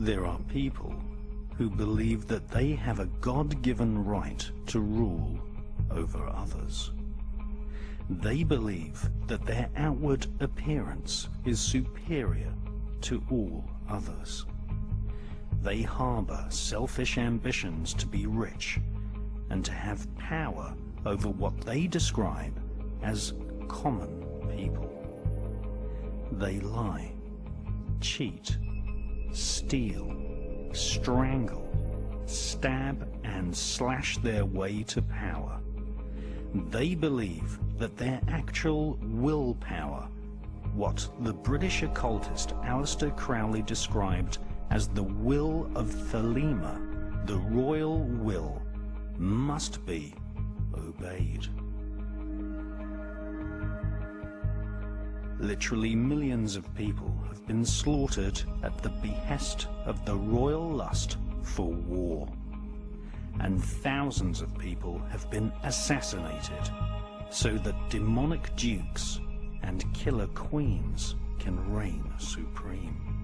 There are people who believe that they have a God-given right to rule over others. They believe that their outward appearance is superior to all others. They harbor selfish ambitions to be rich and to have power over what they describe as common people. They lie, cheat, steal, strangle, stab and slash their way to power. They believe that their actual willpower, what the British occultist Aleister Crowley described as the will of Thelema, the royal will, must be obeyed. Literally millions of people have been slaughtered at the behest of the royal lust for war. And thousands of people have been assassinated so that demonic dukes and killer queens can reign supreme.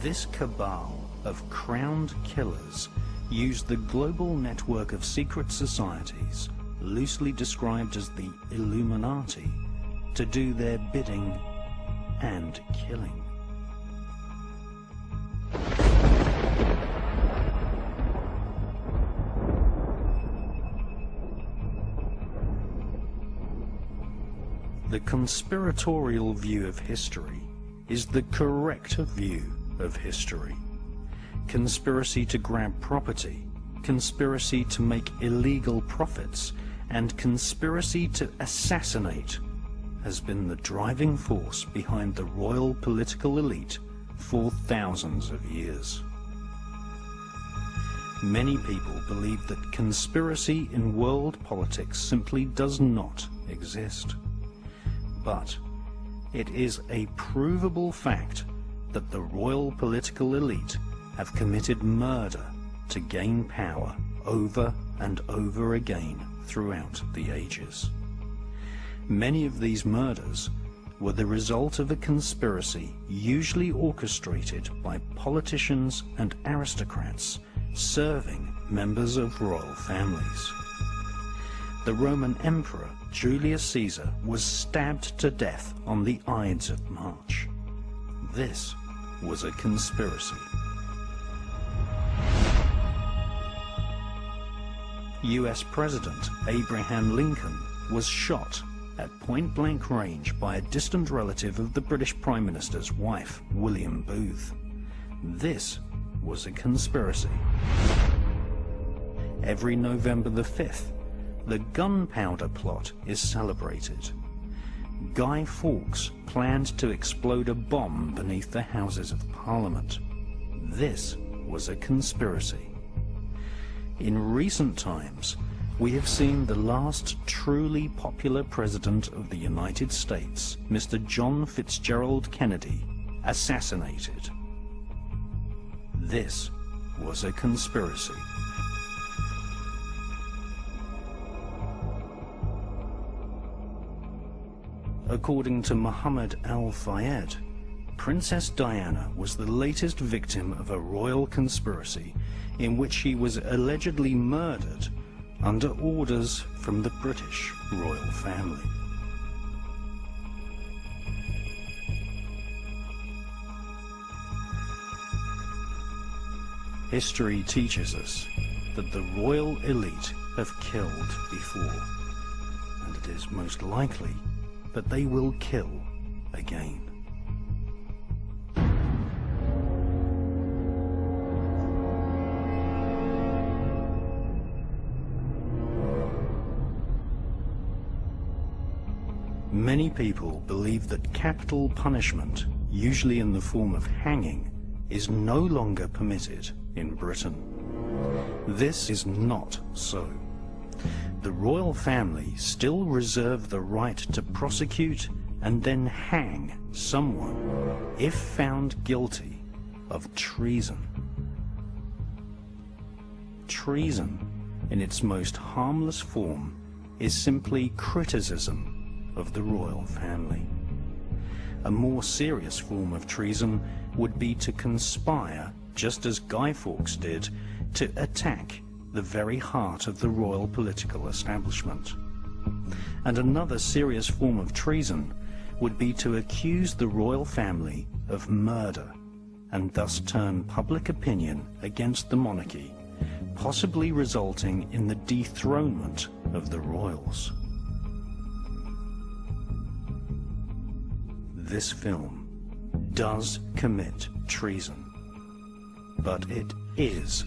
This cabal of crowned killers use the global network of secret societies, loosely described as the Illuminati, to do their bidding and killing. The conspiratorial view of history is the correct view of history. Conspiracy to grab property, conspiracy to make illegal profits, and conspiracy to assassinate has been the driving force behind the royal political elite for thousands of years. Many people believe that conspiracy in world politics simply does not exist. But it is a provable fact that the royal political elite have committed murder to gain power over and over again throughout the ages. Many of these murders were the result of a conspiracy usually orchestrated by politicians and aristocrats serving members of royal families. The Roman Emperor Julius Caesar was stabbed to death on the Ides of March. This was a conspiracy. US President Abraham Lincoln was shot at point-blank range by a distant relative of the British Prime Minister's wife, William Booth. This was a conspiracy. Every November the 5th, the Gunpowder Plot is celebrated. Guy Fawkes planned to explode a bomb beneath the Houses of Parliament. This was a conspiracy. In recent times, we have seen the last truly popular president of the United States, Mr. John Fitzgerald Kennedy, assassinated. This was a conspiracy. According to Muhammad al-Fayed, Princess Diana was the latest victim of a royal conspiracy in which she was allegedly murdered under orders from the British royal family. History teaches us that the royal elite have killed before, and it is most likely that they will kill again. Many people believe that capital punishment, usually in the form of hanging, is no longer permitted in Britain. This is not so. The royal family still reserve the right to prosecute and then hang someone if found guilty of treason. Treason, in its most harmless form, is simply criticism of the royal family. A more serious form of treason would be to conspire, just as Guy Fawkes did, to attack the very heart of the royal political establishment. And another serious form of treason would be to accuse the royal family of murder and thus turn public opinion against the monarchy, possibly resulting in the dethronement of the royals. This film does commit treason, but it is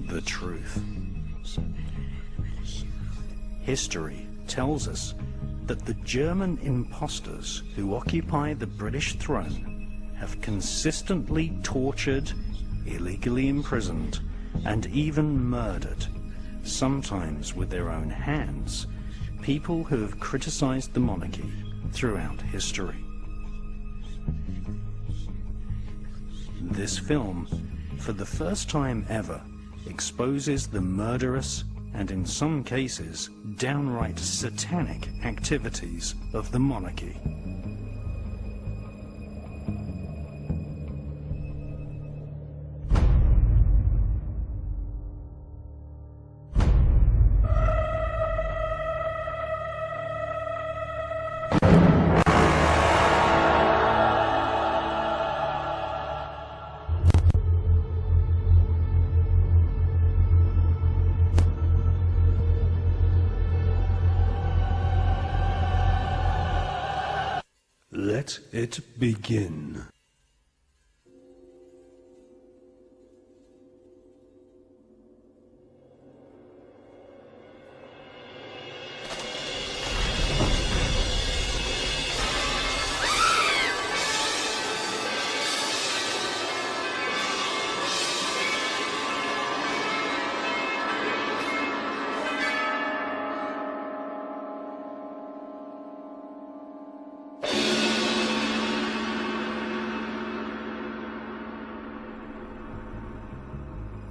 the truth. History tells us that the German impostors who occupy the British throne have consistently tortured, illegally imprisoned, and even murdered, sometimes with their own hands, people who have criticized the monarchy throughout history. This film, for the first time ever, exposes the murderous and, in some cases, downright satanic activities of the monarchy. Let it begin.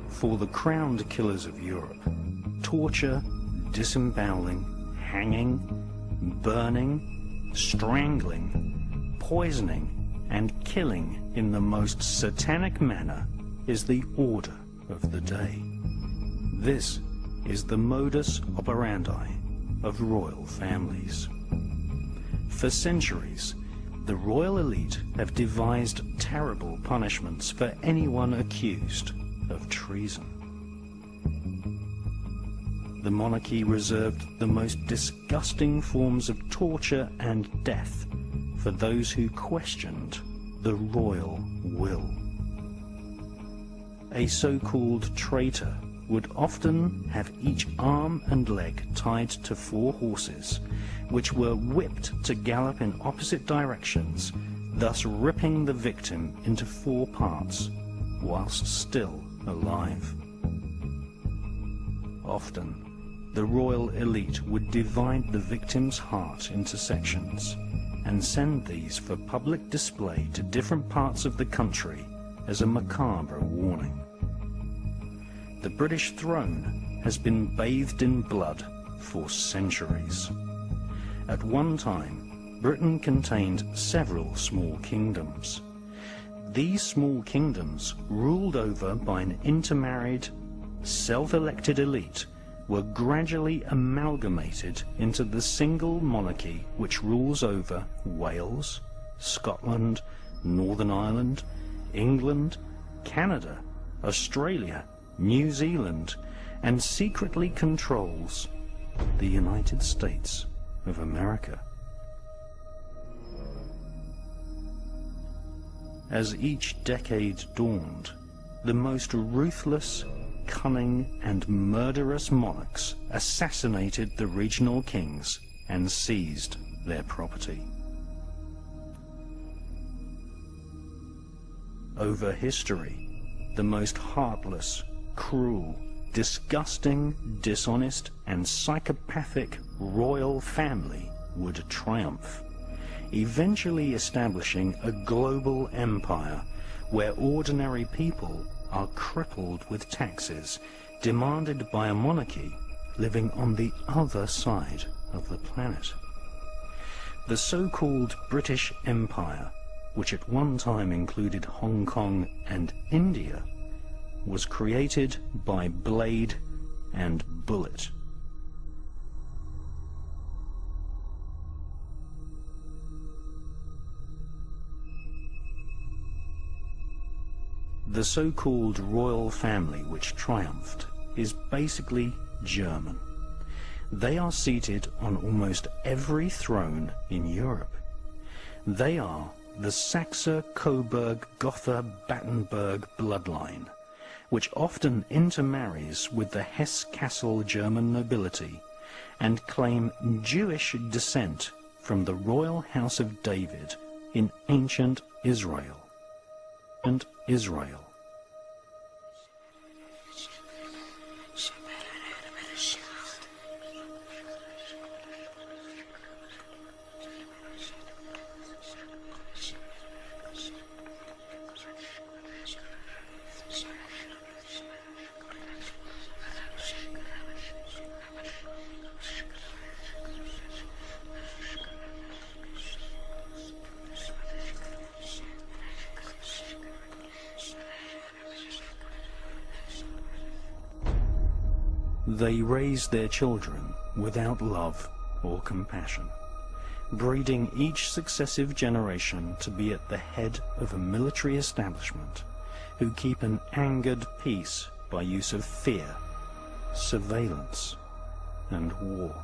For the crowned killers of Europe, torture, disemboweling, hanging, burning, strangling, poisoning, and killing in the most satanic manner is the order of the day. This is the modus operandi of royal families. For centuries, the royal elite have devised terrible punishments for anyone accused of treason. The monarchy reserved the most disgusting forms of torture and death for those who questioned the royal will. A so-called traitor would often have each arm and leg tied to 4 horses, which were whipped to gallop in opposite directions, thus ripping the victim into 4 parts, whilst still alive. Often, the royal elite would divide the victim's heart into sections and send these for public display to different parts of the country as a macabre warning. The British throne has been bathed in blood for centuries. At one time, Britain contained several small kingdoms. These small kingdoms, ruled over by an intermarried, self-elected elite, were gradually amalgamated into the single monarchy which rules over Wales, Scotland, Northern Ireland, England, Canada, Australia, New Zealand, and secretly controls the United States of America. As each decade dawned, the most ruthless, cunning, and murderous monarchs assassinated the regional kings and seized their property. Over history, the most heartless, cruel, disgusting, dishonest, and psychopathic royal family would triumph, eventually establishing a global empire where ordinary people are crippled with taxes demanded by a monarchy living on the other side of the planet. The so-called British Empire, which at one time included Hong Kong and India, was created by blade and bullet. The so-called royal family which triumphed is basically German. They are seated on almost every throne in Europe. They are the Saxe-Coburg-Gotha-Battenberg bloodline, which often intermarries with the Hesse-Kassel German nobility and claim Jewish descent from the royal house of David in ancient Israel. They raise their children without love or compassion, breeding each successive generation to be at the head of a military establishment who keep an angered peace by use of fear, surveillance, and war.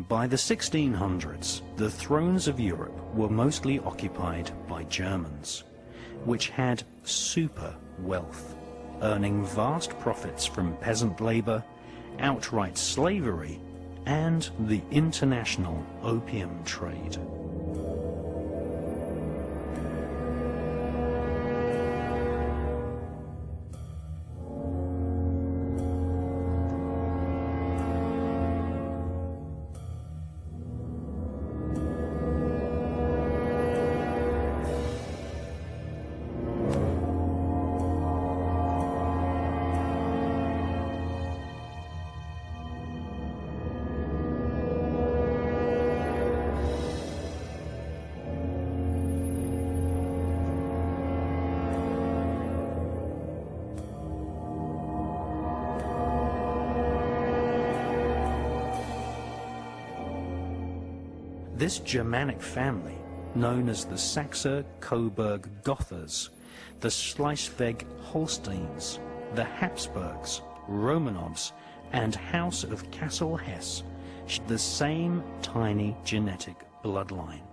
By the 1600s, the thrones of Europe were mostly occupied by Germans, which had super wealth, earning vast profits from peasant labor, outright slavery, and the international opium trade. This Germanic family, known as the Saxe-Coburg-Gothas, the Schleswig-Holsteins, the Habsburgs, Romanovs, and House of Kassel-Hesse, share the same tiny genetic bloodline.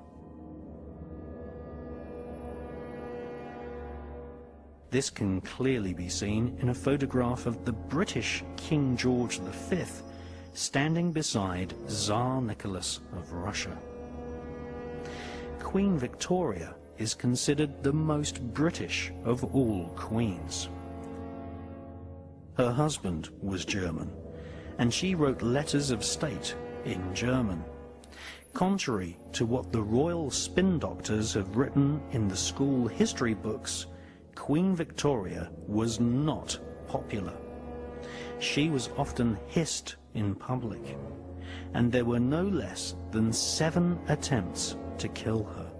This can clearly be seen in a photograph of the British King George V standing beside Tsar Nicholas of Russia. Queen Victoria is considered the most British of all queens. Her husband was German, and she wrote letters of state in German. Contrary to what the royal spin doctors have written in the school history books, Queen Victoria was not popular. She was often hissed in public, and there were no less than 7 attempts to kill her.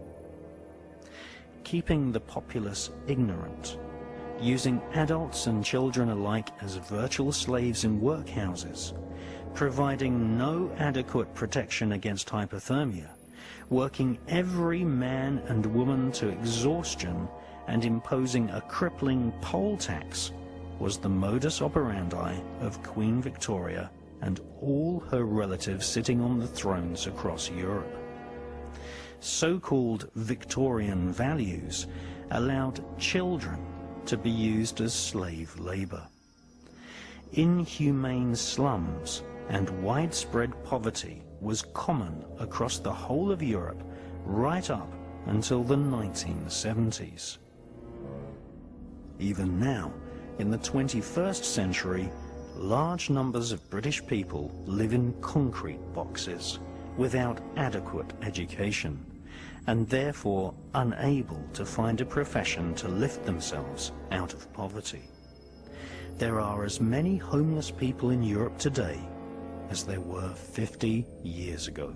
Keeping the populace ignorant, using adults and children alike as virtual slaves in workhouses, providing no adequate protection against hypothermia, working every man and woman to exhaustion, and imposing a crippling poll tax was the modus operandi of Queen Victoria and all her relatives sitting on the thrones across Europe. So-called Victorian values allowed children to be used as slave labor. Inhumane slums and widespread poverty was common across the whole of Europe right up until the 1970s. Even now, in the 21st century, large numbers of British people live in concrete boxes without adequate education, and therefore unable to find a profession to lift themselves out of poverty. There are as many homeless people in Europe today as there were 50 years ago.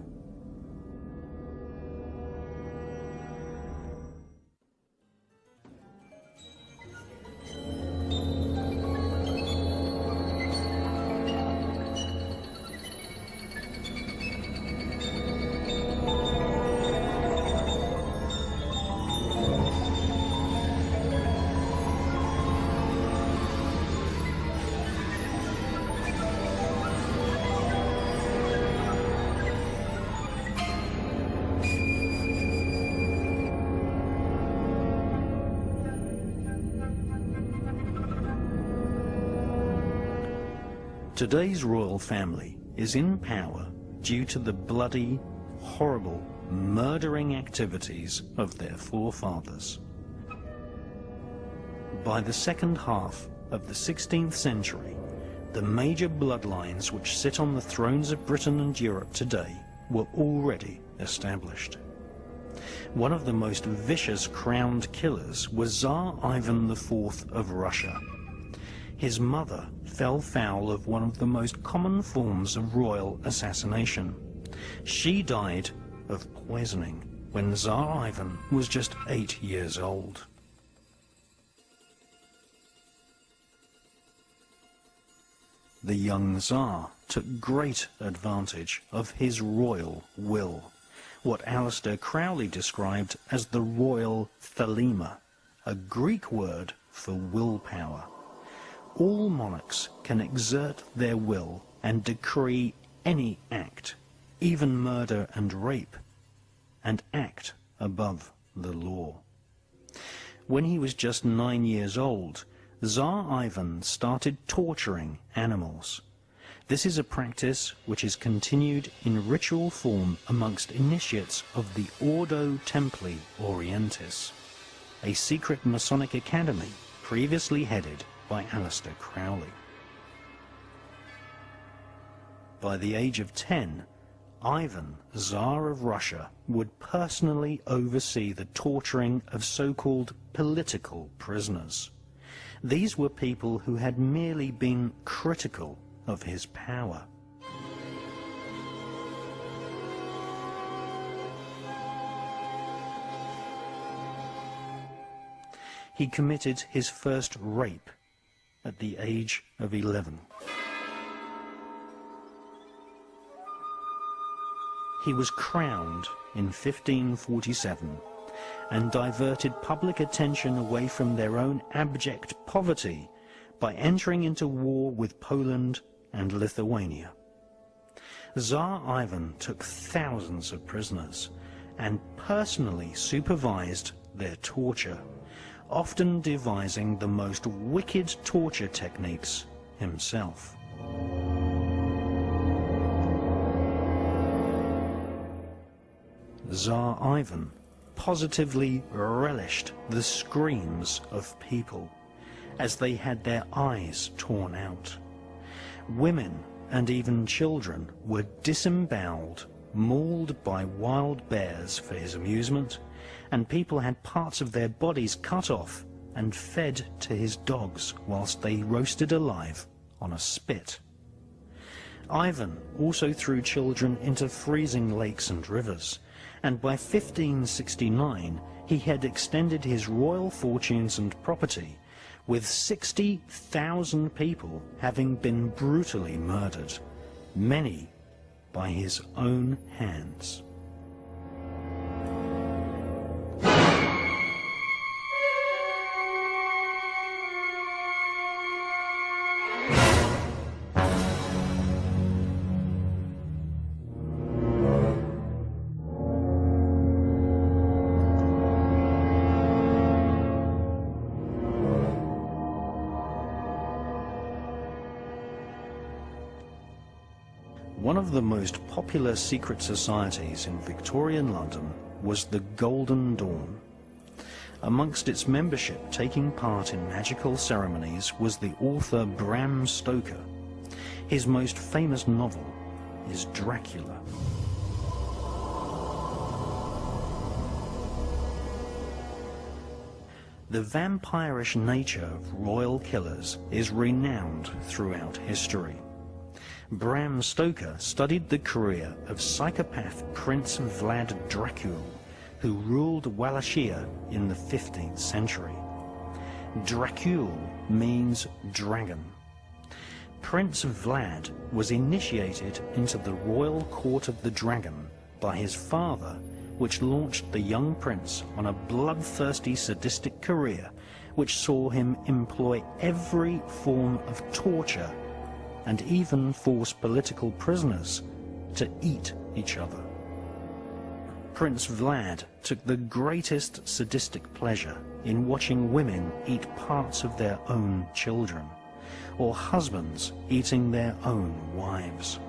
Today's royal family is in power due to the bloody, horrible, murdering activities of their forefathers. By the second half of the 16th century, the major bloodlines which sit on the thrones of Britain and Europe today were already established. One of the most vicious crowned killers was Tsar Ivan IV of Russia. His mother fell foul of one of the most common forms of royal assassination. She died of poisoning when Tsar Ivan was just 8 years old. The young Tsar took great advantage of his royal will, what Aleister Crowley described as the royal thelema, a Greek word for willpower. All monarchs can exert their will and decree any act, even murder and rape, and act above the law. When he was just 9 years old, Tsar Ivan started torturing animals. This is a practice which is continued in ritual form amongst initiates of the Ordo Templi Orientis, a secret Masonic academy previously headed by Aleister Crowley. By the age of 10, Ivan, Tsar of Russia, would personally oversee the torturing of so-called political prisoners. These were people who had merely been critical of his power. He committed his first rape at the age of 11. He was crowned in 1547 and diverted public attention away from their own abject poverty by entering into war with Poland and Lithuania. Tsar Ivan took thousands of prisoners and personally supervised their torture, often devising the most wicked torture techniques himself. Tsar Ivan positively relished the screams of people as they had their eyes torn out. Women and even children were disemboweled, mauled by wild bears for his amusement, and people had parts of their bodies cut off and fed to his dogs whilst they roasted alive on a spit. Ivan also threw children into freezing lakes and rivers, and by 1569 he had extended his royal fortunes and property, with 60,000 people having been brutally murdered, many by his own hands. One of the most popular secret societies in Victorian London was the Golden Dawn. Amongst its membership taking part in magical ceremonies was the author Bram Stoker. His most famous novel is Dracula. The vampirish nature of royal killers is renowned throughout history. Bram Stoker studied the career of psychopath Prince Vlad Dracul, who ruled Wallachia in the 15th century. Dracul means dragon. Prince Vlad was initiated into the royal court of the dragon by his father, which launched the young prince on a bloodthirsty sadistic career which saw him employ every form of torture and even force political prisoners to eat each other. Prince Vlad took the greatest sadistic pleasure in watching women eat parts of their own children, or husbands eating their own wives.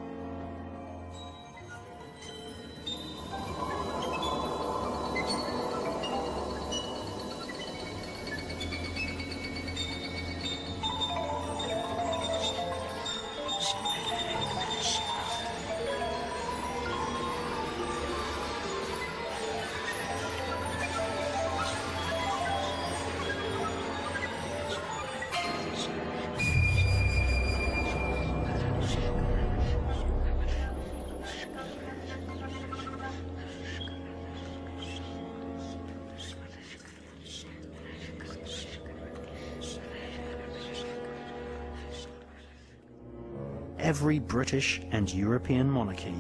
Every British and European monarchy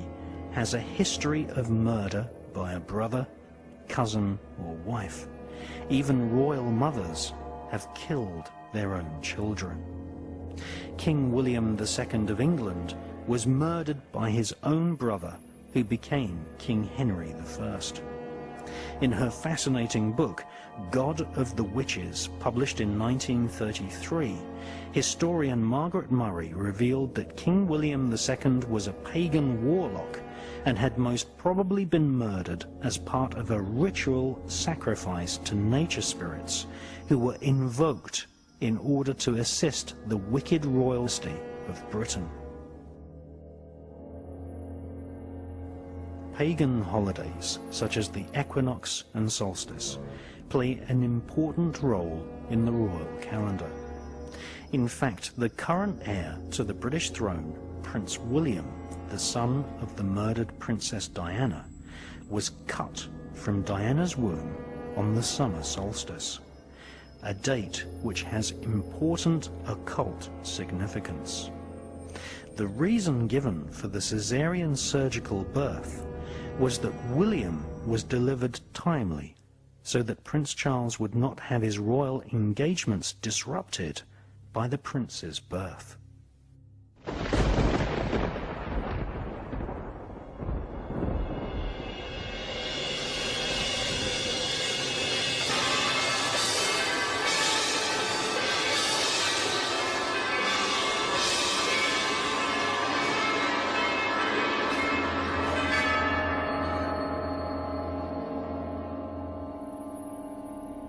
has a history of murder by a brother, cousin, or wife. Even royal mothers have killed their own children. King William II of England was murdered by his own brother, who became King Henry I. In her fascinating book, God of the Witches, published in 1933, historian Margaret Murray revealed that King William II was a pagan warlock and had most probably been murdered as part of a ritual sacrifice to nature spirits who were invoked in order to assist the wicked royalty of Britain. Pagan holidays, such as the equinox and solstice, play an important role in the royal calendar. In fact, the current heir to the British throne, Prince William, the son of the murdered Princess Diana, was cut from Diana's womb on the summer solstice, a date which has important occult significance. The reason given for the caesarean surgical birth was that William was delivered timely, so that Prince Charles would not have his royal engagements disrupted by the prince's birth.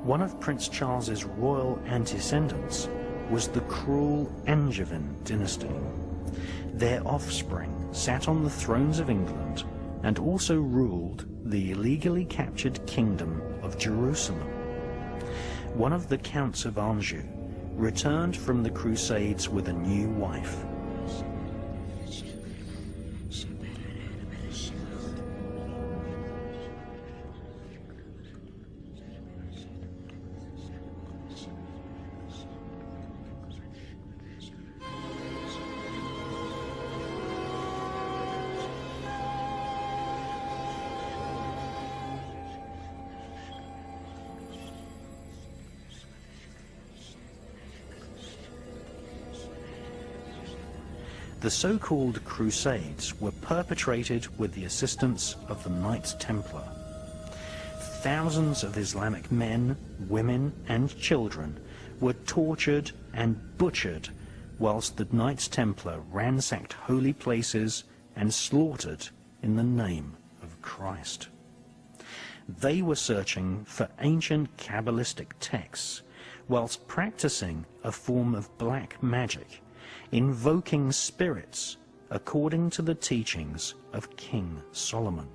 One of Prince Charles's royal antecedents was the cruel Angevin dynasty. Their offspring sat on the thrones of England and also ruled the illegally captured kingdom of Jerusalem. One of the counts of Anjou returned from the Crusades with a new wife. The so-called Crusades were perpetrated with the assistance of the Knights Templar. Thousands of Islamic men, women and children were tortured and butchered whilst the Knights Templar ransacked holy places and slaughtered in the name of Christ. They were searching for ancient Kabbalistic texts whilst practicing a form of black magic, invoking spirits according to the teachings of King Solomon.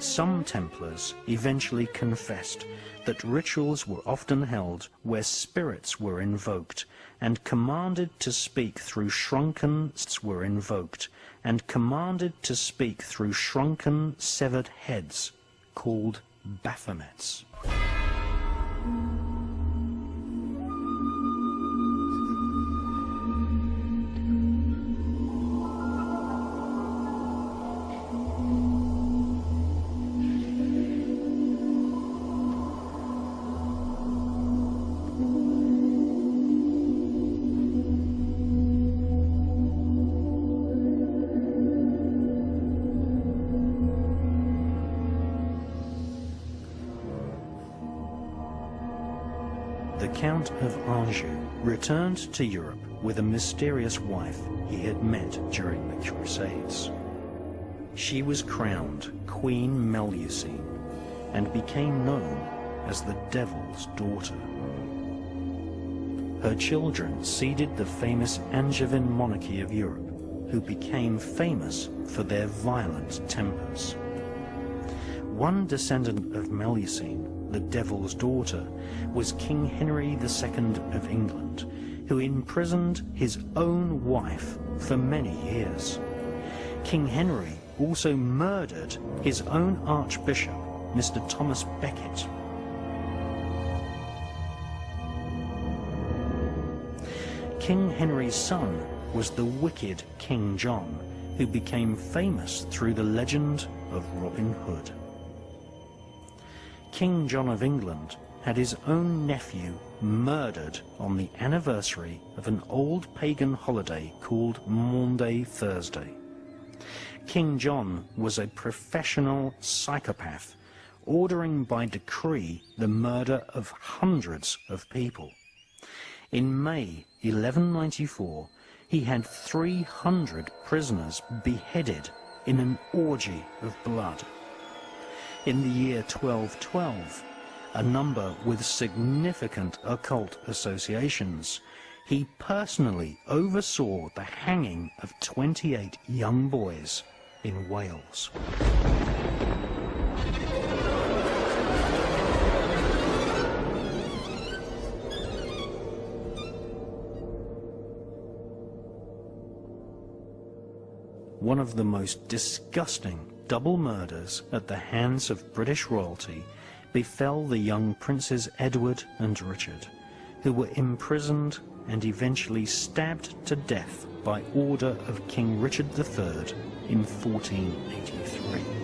Some Templars eventually confessed that rituals were often held where spirits were invoked and commanded to speak through shrunken severed heads called Baphomets. The Count of Anjou returned to Europe with a mysterious wife he had met during the Crusades. She was crowned Queen Melusine and became known as the Devil's Daughter. Her children seeded the famous Angevin monarchy of Europe, who became famous for their violent tempers. One descendant of Melusine, the Devil's Daughter, was King Henry II of England, who imprisoned his own wife for many years. King Henry also murdered his own Archbishop, Mr. Thomas Becket. King Henry's son was the wicked King John, who became famous through the legend of Robin Hood. King John of England had his own nephew murdered on the anniversary of an old pagan holiday called Maundy Thursday. King John was a professional psychopath, ordering by decree the murder of hundreds of people. In May 1194, he had 300 prisoners beheaded in an orgy of blood. In the year 1212, a number with significant occult associations, he personally oversaw the hanging of 28 young boys in Wales. One of the most disgusting double murders at the hands of British royalty befell the young princes Edward and Richard, who were imprisoned and eventually stabbed to death by order of King Richard III in 1483.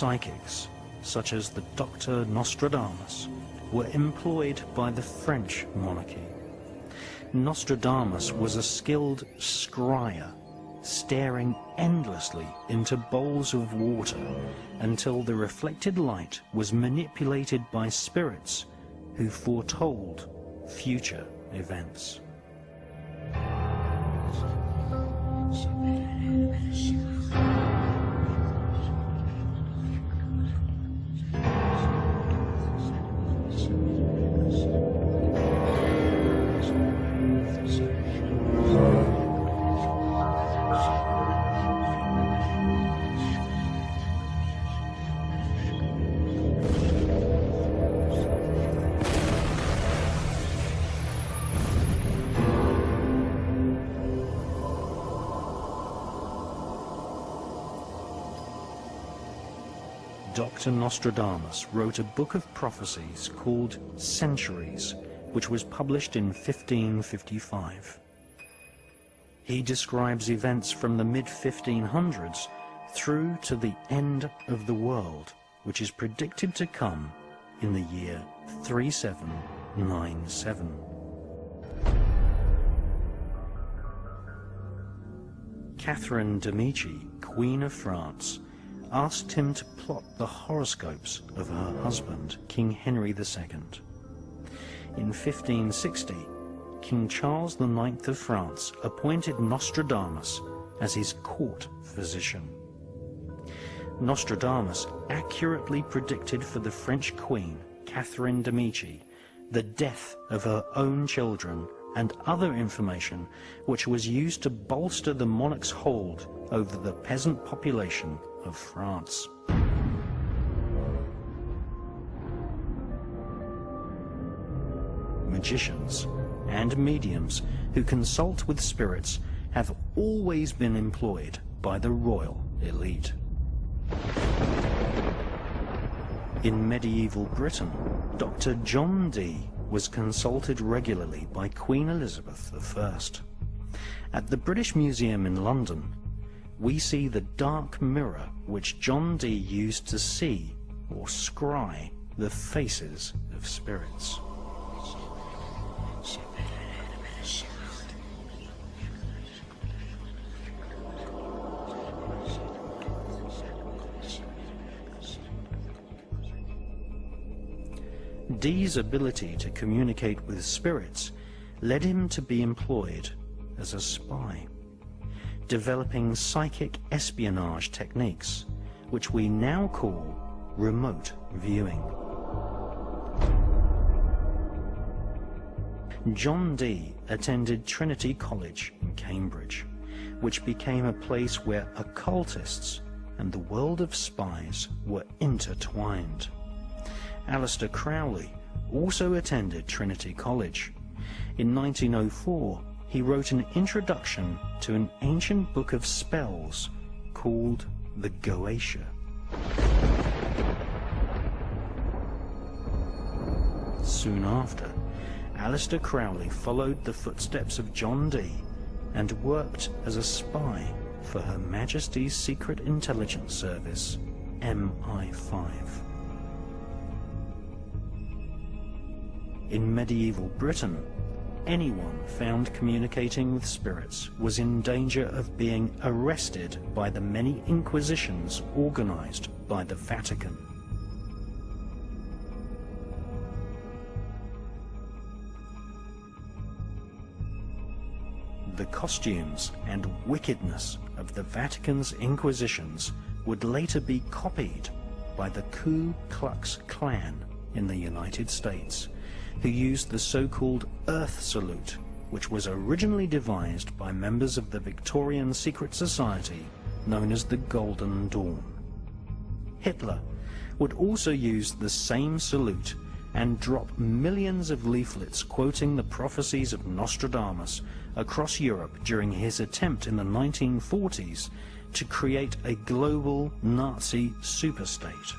psychics, such as the Dr. Nostradamus, were employed by the French monarchy. Nostradamus was a skilled scryer, staring endlessly into bowls of water until the reflected light was manipulated by spirits who foretold future events. Dr. Nostradamus wrote a book of prophecies called Centuries, which was published in 1555. He describes events from the mid-1500s through to the end of the world, which is predicted to come in the year 3797. Catherine de' Medici, Queen of France, asked him to plot the horoscopes of her husband, King Henry II. In 1560, King Charles IX of France appointed Nostradamus as his court physician. Nostradamus accurately predicted for the French Queen, Catherine de' Medici, the death of her own children and other information which was used to bolster the monarch's hold over the peasant population of France. Magicians and mediums who consult with spirits have always been employed by the royal elite. In medieval Britain, Dr. John Dee was consulted regularly by Queen Elizabeth I. At the British Museum in London, we see the dark mirror which John Dee used to see or scry the faces of spirits. Dee's ability to communicate with spirits led him to be employed as a spy, developing psychic espionage techniques, which we now call remote viewing. John Dee attended Trinity College in Cambridge, which became a place where occultists and the world of spies were intertwined. Aleister Crowley also attended Trinity College. In 1904, he wrote an introduction to an ancient book of spells called the Goetia. Soon after, Aleister Crowley followed the footsteps of John Dee and worked as a spy for Her Majesty's Secret Intelligence Service, MI5. In medieval Britain, anyone found communicating with spirits was in danger of being arrested by the many inquisitions organized by the Vatican. The costumes and wickedness of the Vatican's inquisitions would later be copied by the Ku Klux Klan in the United States, who used the so-called Earth Salute, which was originally devised by members of the Victorian secret society known as the Golden Dawn. Hitler would also use the same salute and drop millions of leaflets quoting the prophecies of Nostradamus across Europe during his attempt in the 1940s to create a global Nazi superstate.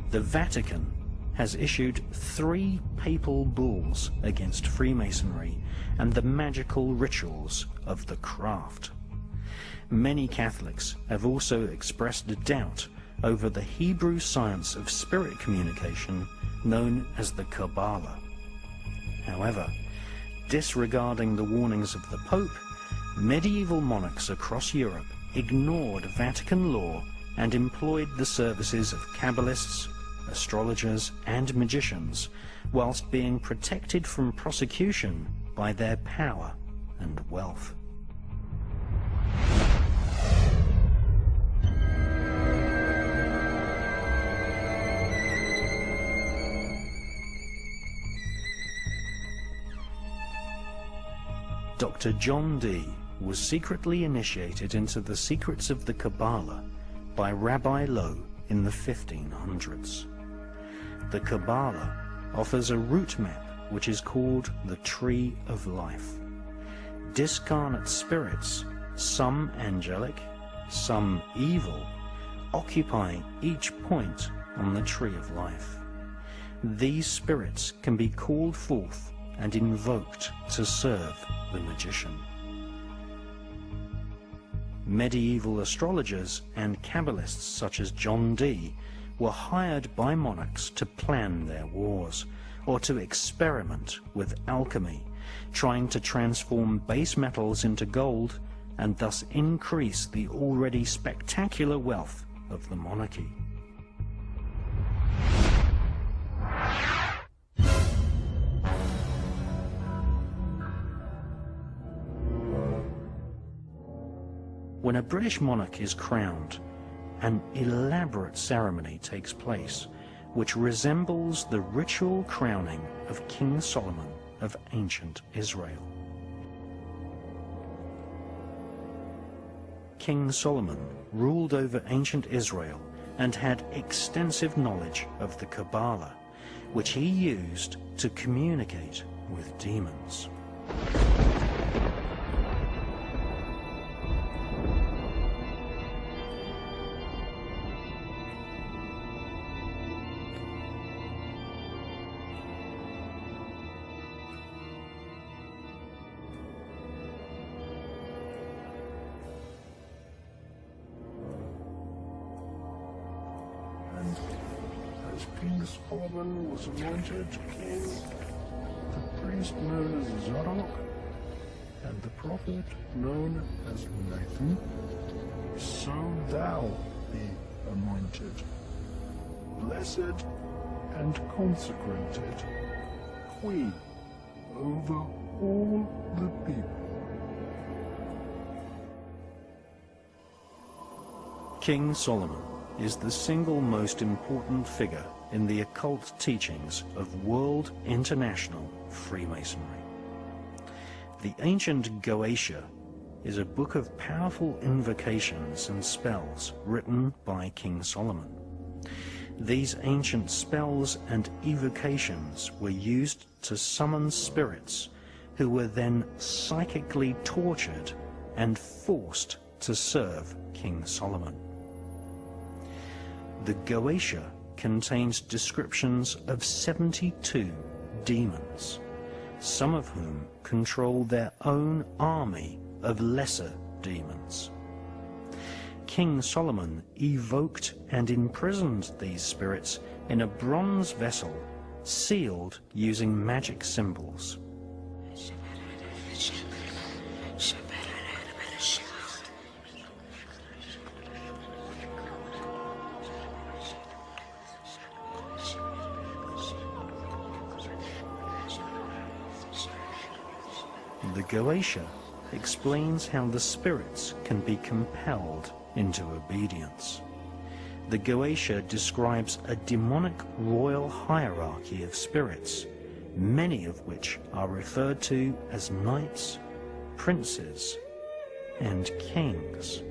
the Vatican has issued 3 papal bulls against Freemasonry and the magical rituals of the craft. Many Catholics have also expressed doubt over the Hebrew science of spirit communication known as the Kabbalah. However, disregarding the warnings of the Pope, medieval monarchs across Europe ignored Vatican law and employed the services of Kabbalists, astrologers and magicians, whilst being protected from prosecution by their power and wealth. Dr. John Dee was secretly initiated into the secrets of the Kabbalah by Rabbi Lowe in the 1500s. The Kabbalah offers a route map which is called the Tree of Life. Discarnate spirits, some angelic, some evil, occupy each point on the Tree of Life. These spirits can be called forth and invoked to serve the magician. Medieval astrologers and Kabbalists such as John Dee were hired by monarchs to plan their wars, or to experiment with alchemy, trying to transform base metals into gold and thus increase the already spectacular wealth of the monarchy. When a British monarch is crowned, an elaborate ceremony takes place which resembles the ritual crowning of King Solomon of ancient Israel. King Solomon ruled over ancient Israel and had extensive knowledge of the Kabbalah, which he used to communicate with demons. King Solomon was anointed king, the priest known as Zadok, and the prophet known as Nathan, so thou be anointed, blessed and consecrated, queen over all the people. King Solomon is the single most important figure in the occult teachings of world international Freemasonry. The ancient Goetia is a book of powerful invocations and spells written by King Solomon. These ancient spells and evocations were used to summon spirits who were then psychically tortured and forced to serve King Solomon. The Goetia contains descriptions of 72 demons, some of whom control their own army of lesser demons. King Solomon evoked and imprisoned these spirits in a bronze vessel sealed using magic symbols. The Goetia explains how the spirits can be compelled into obedience. The Goetia describes a demonic royal hierarchy of spirits, many of which are referred to as knights, princes, and kings.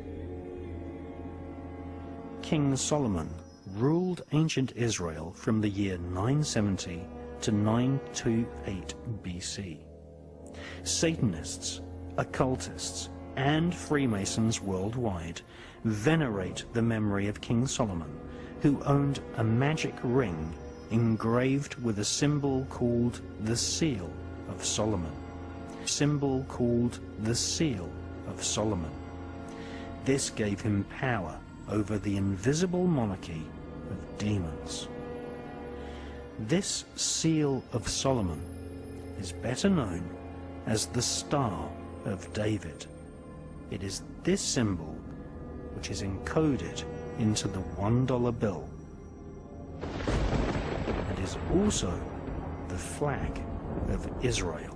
King Solomon ruled ancient Israel from the year 970 to 928 BC. Satanists, occultists, and Freemasons worldwide venerate the memory of King Solomon who owned a magic ring engraved with a symbol called the Seal of Solomon. Symbol called the Seal of Solomon. This gave him power over the invisible monarchy of demons. This Seal of Solomon is better known as the Star of David. It is this symbol which is encoded into the $1 bill and is also the flag of Israel.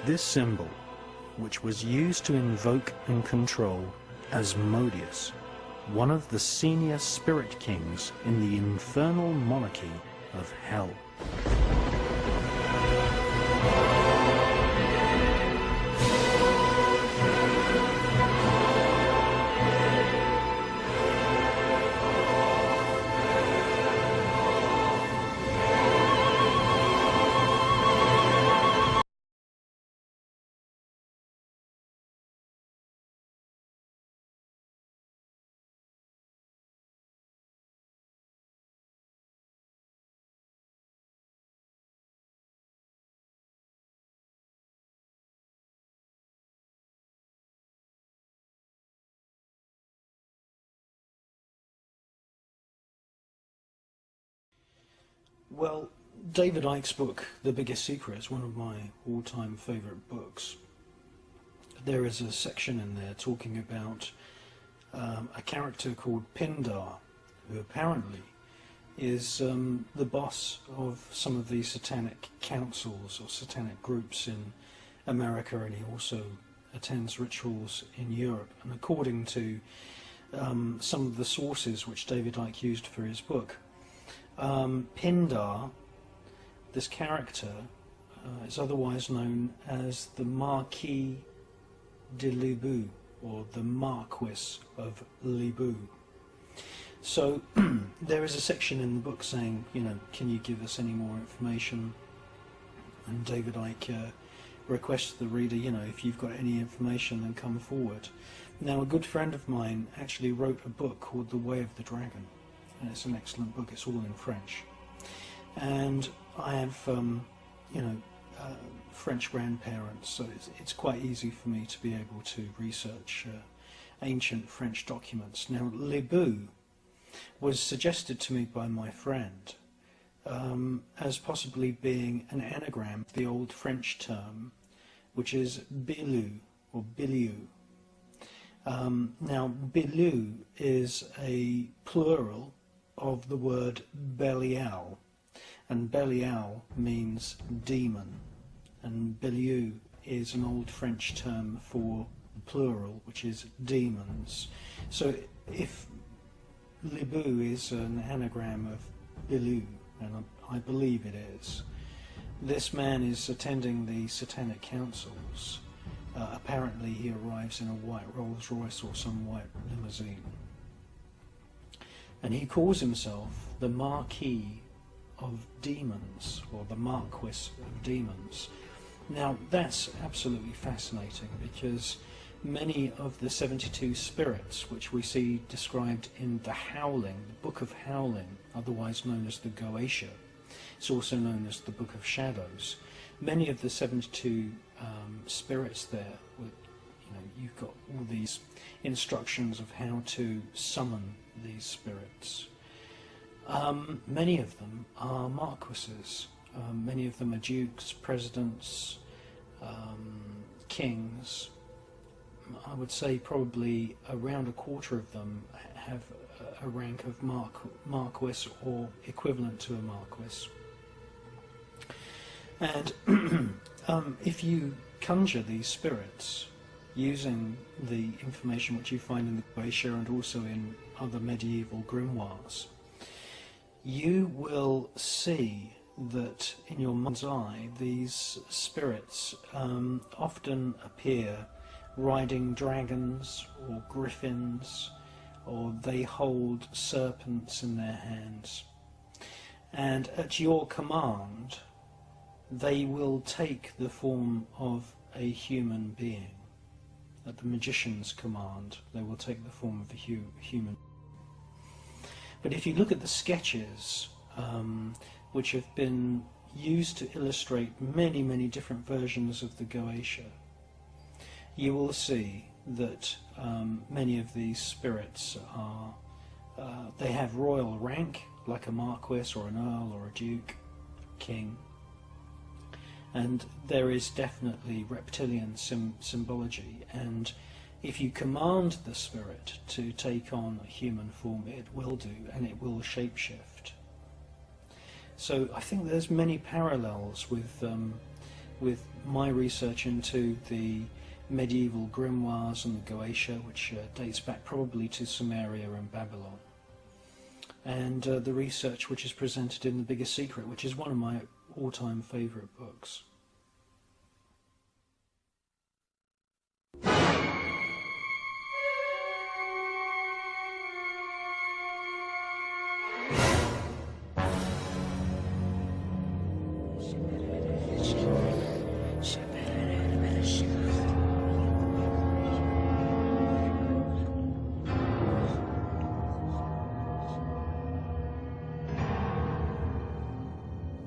This symbol, which was used to invoke and control Asmodeus, one of the senior spirit kings in the infernal monarchy of hell. Well, David Icke's book, The Biggest Secret, is one of my all-time favourite books. There is a section in there talking about a character called Pindar, who apparently is the boss of some of these satanic councils or satanic groups in America, and he also attends rituals in Europe. And according to some of the sources which David Icke used for his book, Pindar, this character, is otherwise known as the Marquis de Libu, or the Marquis of Libu. So there is a section in the book saying, you know, can you give us any more information? And David Icke requests the reader, you know, if you've got any information, then come forward. Now, a good friend of mine actually wrote a book called The Way of the Dragon. And it's an excellent book. It's all in French, and I have French grandparents, so it's quite easy for me to be able to research ancient French documents. Now, Libu was suggested to me by my friend as possibly being an anagram of the old French term, which is bilu or biliou. Now, bilu is a plural of the word Belial, and Belial means demon, and Biliou is an old French term for plural, which is demons. So if Libu is an anagram of Bilu, and I believe it is. This man is attending the Satanic Councils. Apparently he arrives in a white Rolls Royce or some white limousine. And he calls himself the Marquis of Demons, or the Marquis of Demons. Now that's absolutely fascinating, because many of the 72 spirits which we see described in the Howling, the Book of Howling, otherwise known as the Goetia, it's also known as the Book of Shadows. Many of the 72 spirits there, you've got all these instructions of how to summon these spirits. Many of them are marquises, many of them are dukes, presidents, kings. I would say probably around a quarter of them have a rank of marquis or equivalent to a marquis. And if you conjure these spirits using the information which you find in the Goetia and also in other medieval grimoires, you will see that in your mind's eye these spirits often appear riding dragons or griffins, or they hold serpents in their hands, and at your command they will take the form of a human being. At the magician's command they will take the form of a human. But if you look at the sketches which have been used to illustrate many different versions of the Goetia, you will see that many of these spirits are they have royal rank, like a marquis or an earl or a duke, king, and there is definitely reptilian symbology, and if you command the spirit to take on a human form, it will do, and it will shapeshift. So I think there's many parallels with my research into the medieval grimoires and the Goetia, which dates back probably to Sumeria and Babylon, and the research which is presented in The Biggest Secret, which is one of my all-time favourite books.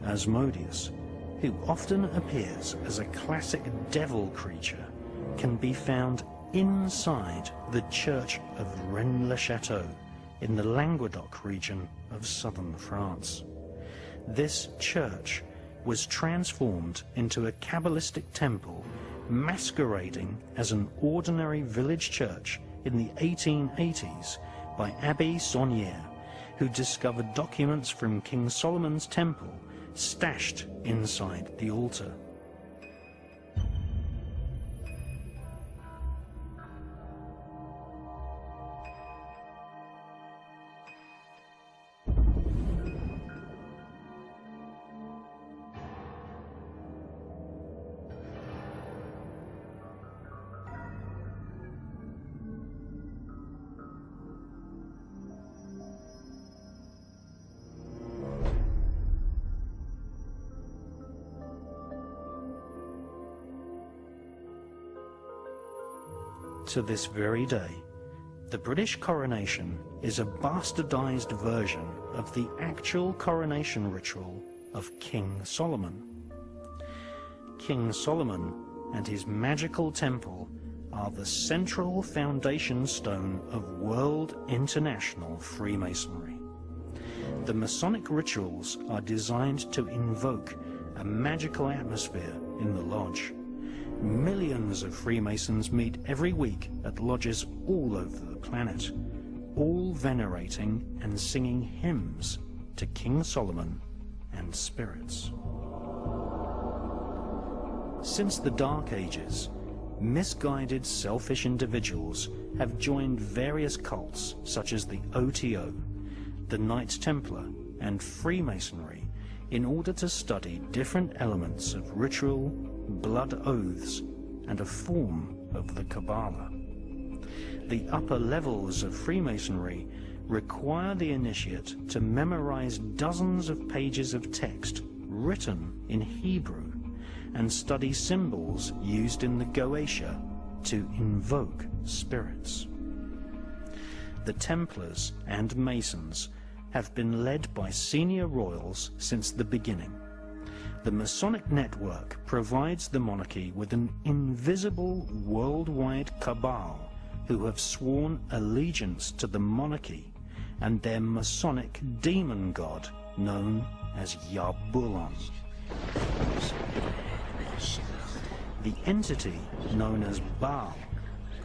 Asmodeus, who often appears as a classic devil creature, can be found inside the church of Rennes-le-Château in the Languedoc region of southern France. This church was transformed into a Kabbalistic temple masquerading as an ordinary village church in the 1880s by Abbé Saunière, who discovered documents from King Solomon's temple stashed inside the altar. To this very day, the British coronation is a bastardized version of the actual coronation ritual of King Solomon. King Solomon and his magical temple are the central foundation stone of world international Freemasonry. The Masonic rituals are designed to invoke a magical atmosphere in the lodge. Millions of Freemasons meet every week at lodges all over the planet, all venerating and singing hymns to King Solomon and spirits. Since the Dark Ages, misguided, selfish individuals have joined various cults such as the OTO, the Knights Templar, and Freemasonry in order to study different elements of ritual, blood oaths, and a form of the Kabbalah. The upper levels of Freemasonry require the initiate to memorize dozens of pages of text written in Hebrew and study symbols used in the Goetia to invoke spirits. The Templars and Masons have been led by senior royals since the beginning. The Masonic network provides the monarchy with an invisible worldwide cabal who have sworn allegiance to the monarchy and their Masonic demon god known as Yabulon. The entity known as Baal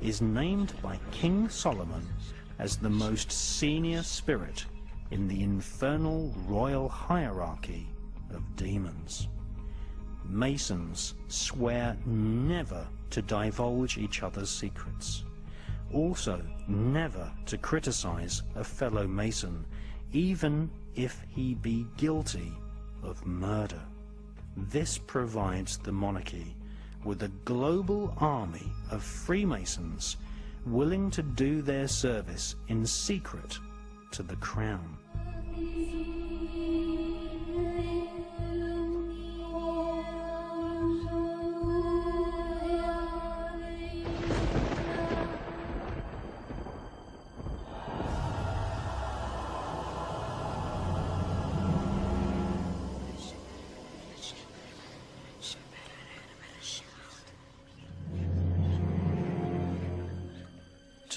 is named by King Solomon as the most senior spirit in the infernal royal hierarchy of demons. Masons swear never to divulge each other's secrets. Also, never to criticize a fellow Mason, even if he be guilty of murder. This provides the monarchy with a global army of Freemasons willing to do their service in secret to the crown.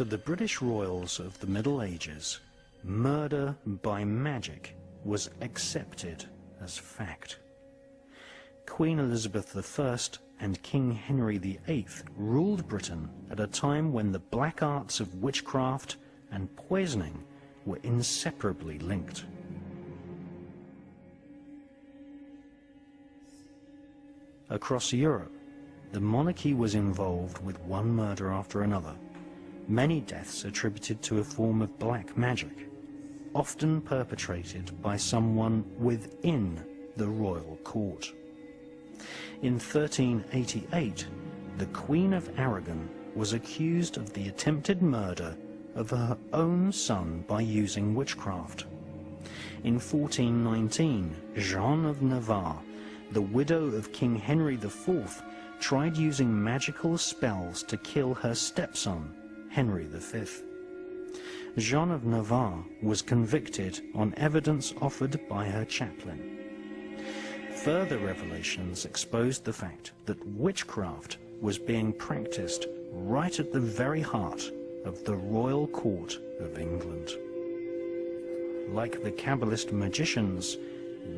To the British royals of the Middle Ages, murder by magic was accepted as fact. Queen Elizabeth I and King Henry VIII ruled Britain at a time when the black arts of witchcraft and poisoning were inseparably linked. Across Europe, the monarchy was involved with one murder after another. Many deaths attributed to a form of black magic, often perpetrated by someone within the royal court. In 1388, the Queen of Aragon was accused of the attempted murder of her own son by using witchcraft. In 1419, Jeanne of Navarre, the widow of King Henry IV, tried using magical spells to kill her stepson, Henry V. Jeanne of Navarre was convicted on evidence offered by her chaplain. Further revelations exposed the fact that witchcraft was being practiced right at the very heart of the royal court of England. Like the Kabbalist magicians,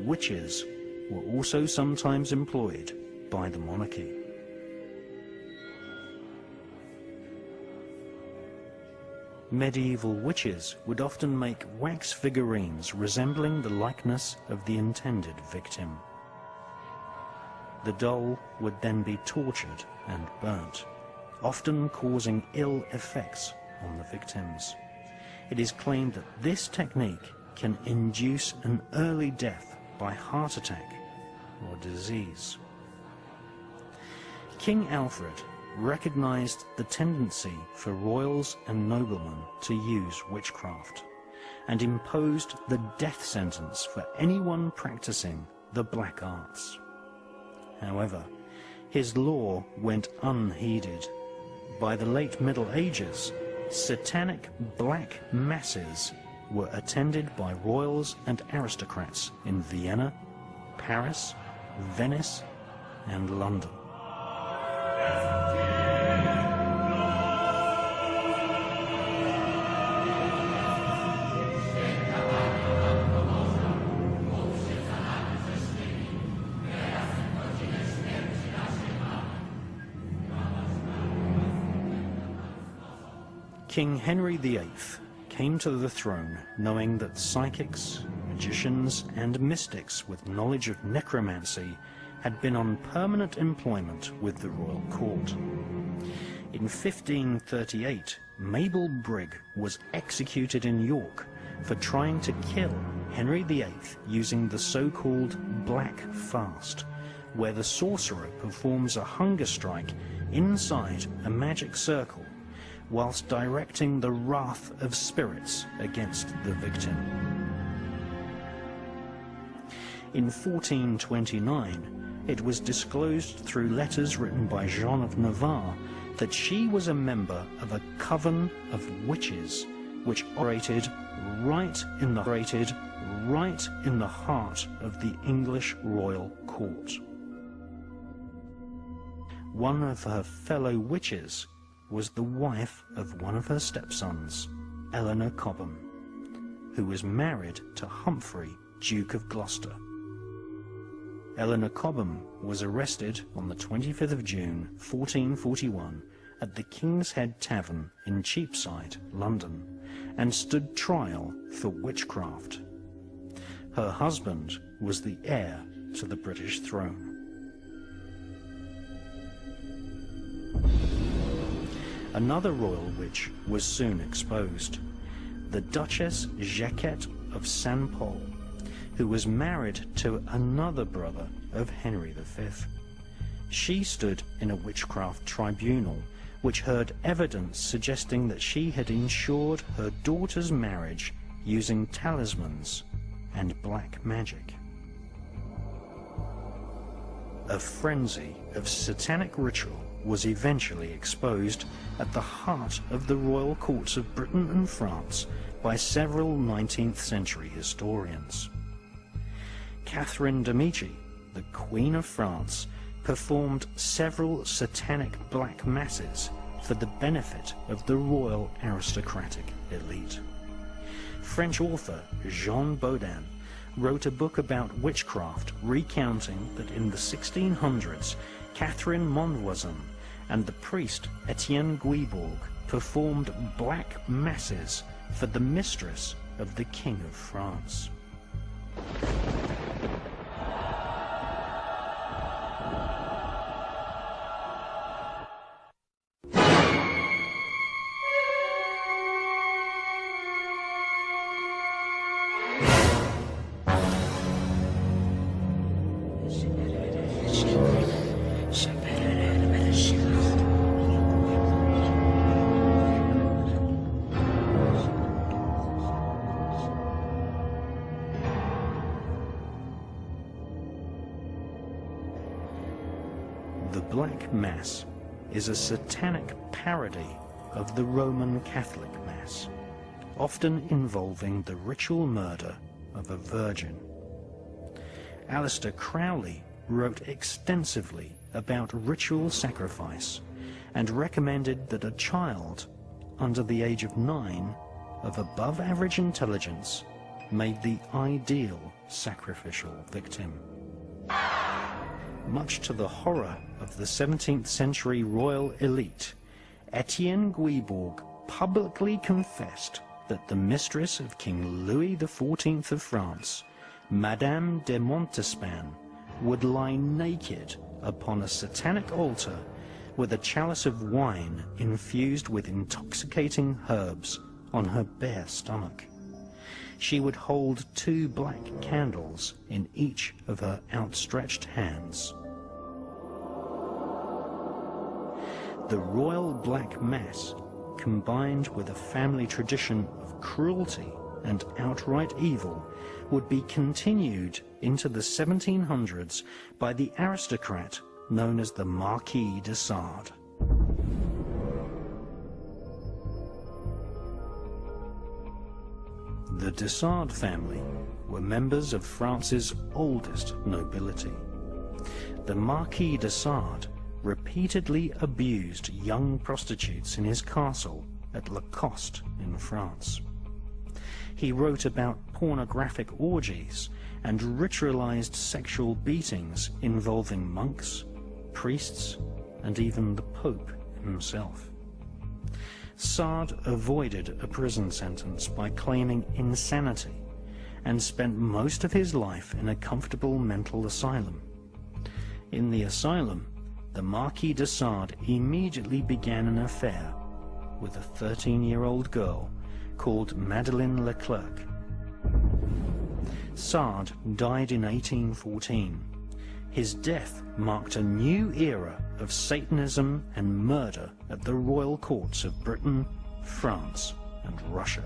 witches were also sometimes employed by the monarchy. Medieval witches would often make wax figurines resembling the likeness of the intended victim. The doll would then be tortured and burnt, often causing ill effects on the victims. It is claimed that this technique can induce an early death by heart attack or disease. King Alfred recognized the tendency for royals and noblemen to use witchcraft and imposed the death sentence for anyone practicing the black arts. However, his law went unheeded. By the late Middle Ages, satanic black masses were attended by royals and aristocrats in Vienna, Paris, Venice, and London. King Henry VIII came to the throne knowing that psychics, magicians, and mystics with knowledge of necromancy had been on permanent employment with the royal court. In 1538, Mabel Brigg was executed in York for trying to kill Henry VIII using the so-called Black Fast, where the sorcerer performs a hunger strike inside a magic circle whilst directing the wrath of spirits against the victim. In 1429, it was disclosed through letters written by Jean of Navarre that she was a member of a coven of witches which operated right in the heart of the English royal court. One of her fellow witches was the wife of one of her stepsons, Eleanor Cobham, who was married to Humphrey, Duke of Gloucester. Eleanor Cobham was arrested on the 25th of June 1441 at the King's Head Tavern in Cheapside, London, and stood trial for witchcraft. Her husband was the heir to the British throne. Another royal witch was soon exposed, the Duchess Jacquette of St. Pol, who was married to another brother of Henry V. She stood in a witchcraft tribunal which heard evidence suggesting that she had ensured her daughter's marriage using talismans and black magic. A frenzy of satanic ritual was eventually exposed at the heart of the royal courts of Britain and France by several 19th century historians. Catherine de' Medici, the Queen of France, performed several satanic black masses for the benefit of the royal aristocratic elite. French author Jean Baudin wrote a book about witchcraft recounting that in the 1600s Catherine Monvoisin and the priest Etienne Guibourg performed black masses for the mistress of the King of France. The Black Mass is a satanic parody of the Roman Catholic Mass, often involving the ritual murder of a virgin. Aleister Crowley wrote extensively about ritual sacrifice and recommended that a child under the age of 9 of above average intelligence made the ideal sacrificial victim. Much to the horror of the 17th century royal elite, Etienne Guibourg publicly confessed that the mistress of King Louis XIV of France, Madame de Montespan, would lie naked upon a satanic altar with a chalice of wine infused with intoxicating herbs on her bare stomach. She would hold 2 black candles in each of her outstretched hands. The royal Black Mass, combined with a family tradition of cruelty and outright evil, would be continued into the 1700s by the aristocrat known as the Marquis de Sade. The de Sade family were members of France's oldest nobility. The Marquis de Sade repeatedly abused young prostitutes in his castle at Lacoste in France. He wrote about pornographic orgies and ritualized sexual beatings involving monks, priests, and even the Pope himself. Sade avoided a prison sentence by claiming insanity and spent most of his life in a comfortable mental asylum. In the asylum, the Marquis de Sade immediately began an affair with a 13-year-old girl called Madeleine Leclerc. Sade died in 1814. His death marked a new era of Satanism and murder at the royal courts of Britain, France, and Russia.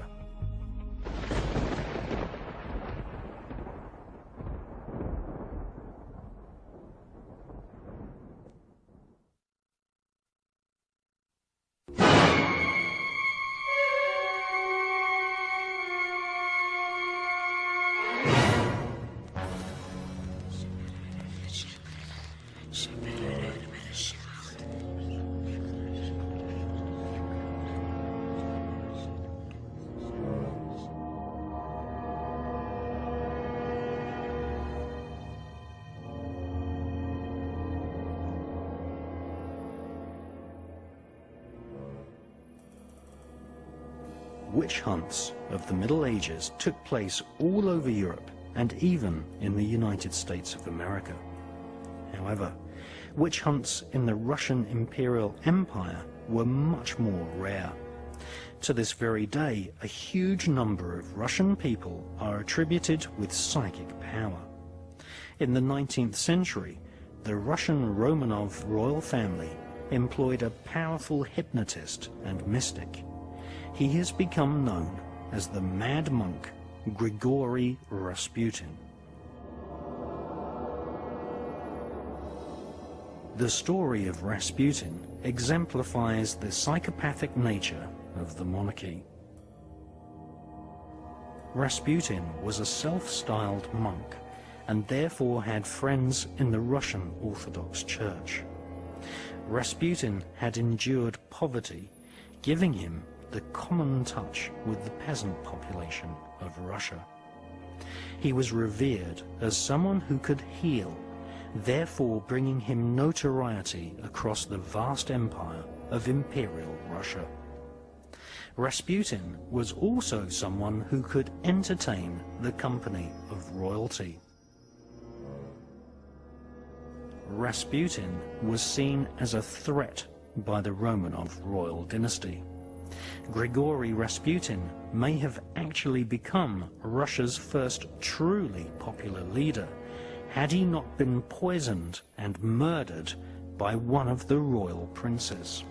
Witch hunts of the Middle Ages took place all over Europe and even in the United States of America. However, witch hunts in the Russian Imperial Empire were much more rare. To this very day, a huge number of Russian people are attributed with psychic power. In the 19th century, the Russian Romanov royal family employed a powerful hypnotist and mystic. He has become known as the Mad Monk Grigory Rasputin. The story of Rasputin exemplifies the psychopathic nature of the monarchy. Rasputin was a self-styled monk and therefore had friends in the Russian Orthodox Church. Rasputin had endured poverty, giving him the common touch with the peasant population of Russia. He was revered as someone who could heal, therefore bringing him notoriety across the vast empire of Imperial Russia. Rasputin was also someone who could entertain the company of royalty. Rasputin was seen as a threat by the Romanov royal dynasty. Grigory Rasputin may have actually become Russia's first truly popular leader had he not been poisoned and murdered by one of the royal princes.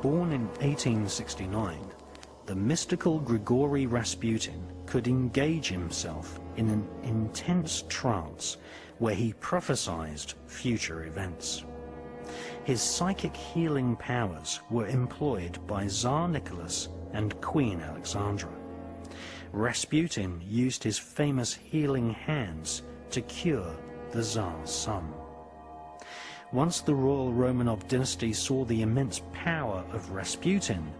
Born in 1869, the mystical Grigory Rasputin could engage himself in an intense trance where he prophesied future events. His psychic healing powers were employed by Tsar Nicholas and Queen Alexandra. Rasputin used his famous healing hands to cure the Tsar's son. Once the royal Romanov dynasty saw the immense power of Rasputin,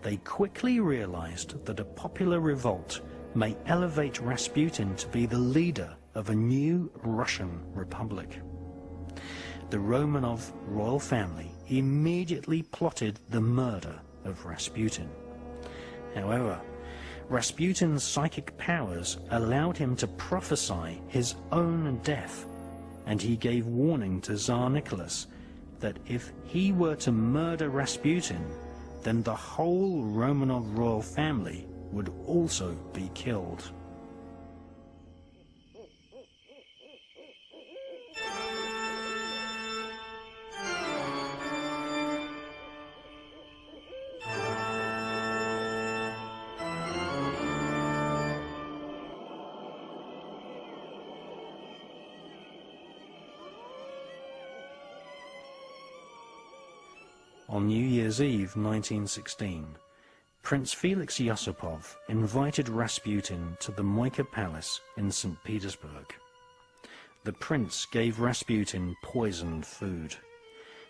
they quickly realized that a popular revolt may elevate Rasputin to be the leader of a new Russian republic. The Romanov royal family immediately plotted the murder of Rasputin. However, Rasputin's psychic powers allowed him to prophesy his own death, and he gave warning to Tsar Nicholas that if he were to murder Rasputin, then the whole Romanov royal family would also be killed. On New Year's Eve 1916, Prince Felix Yusupov invited Rasputin to the Moika Palace in St. Petersburg. The prince gave Rasputin poisoned food.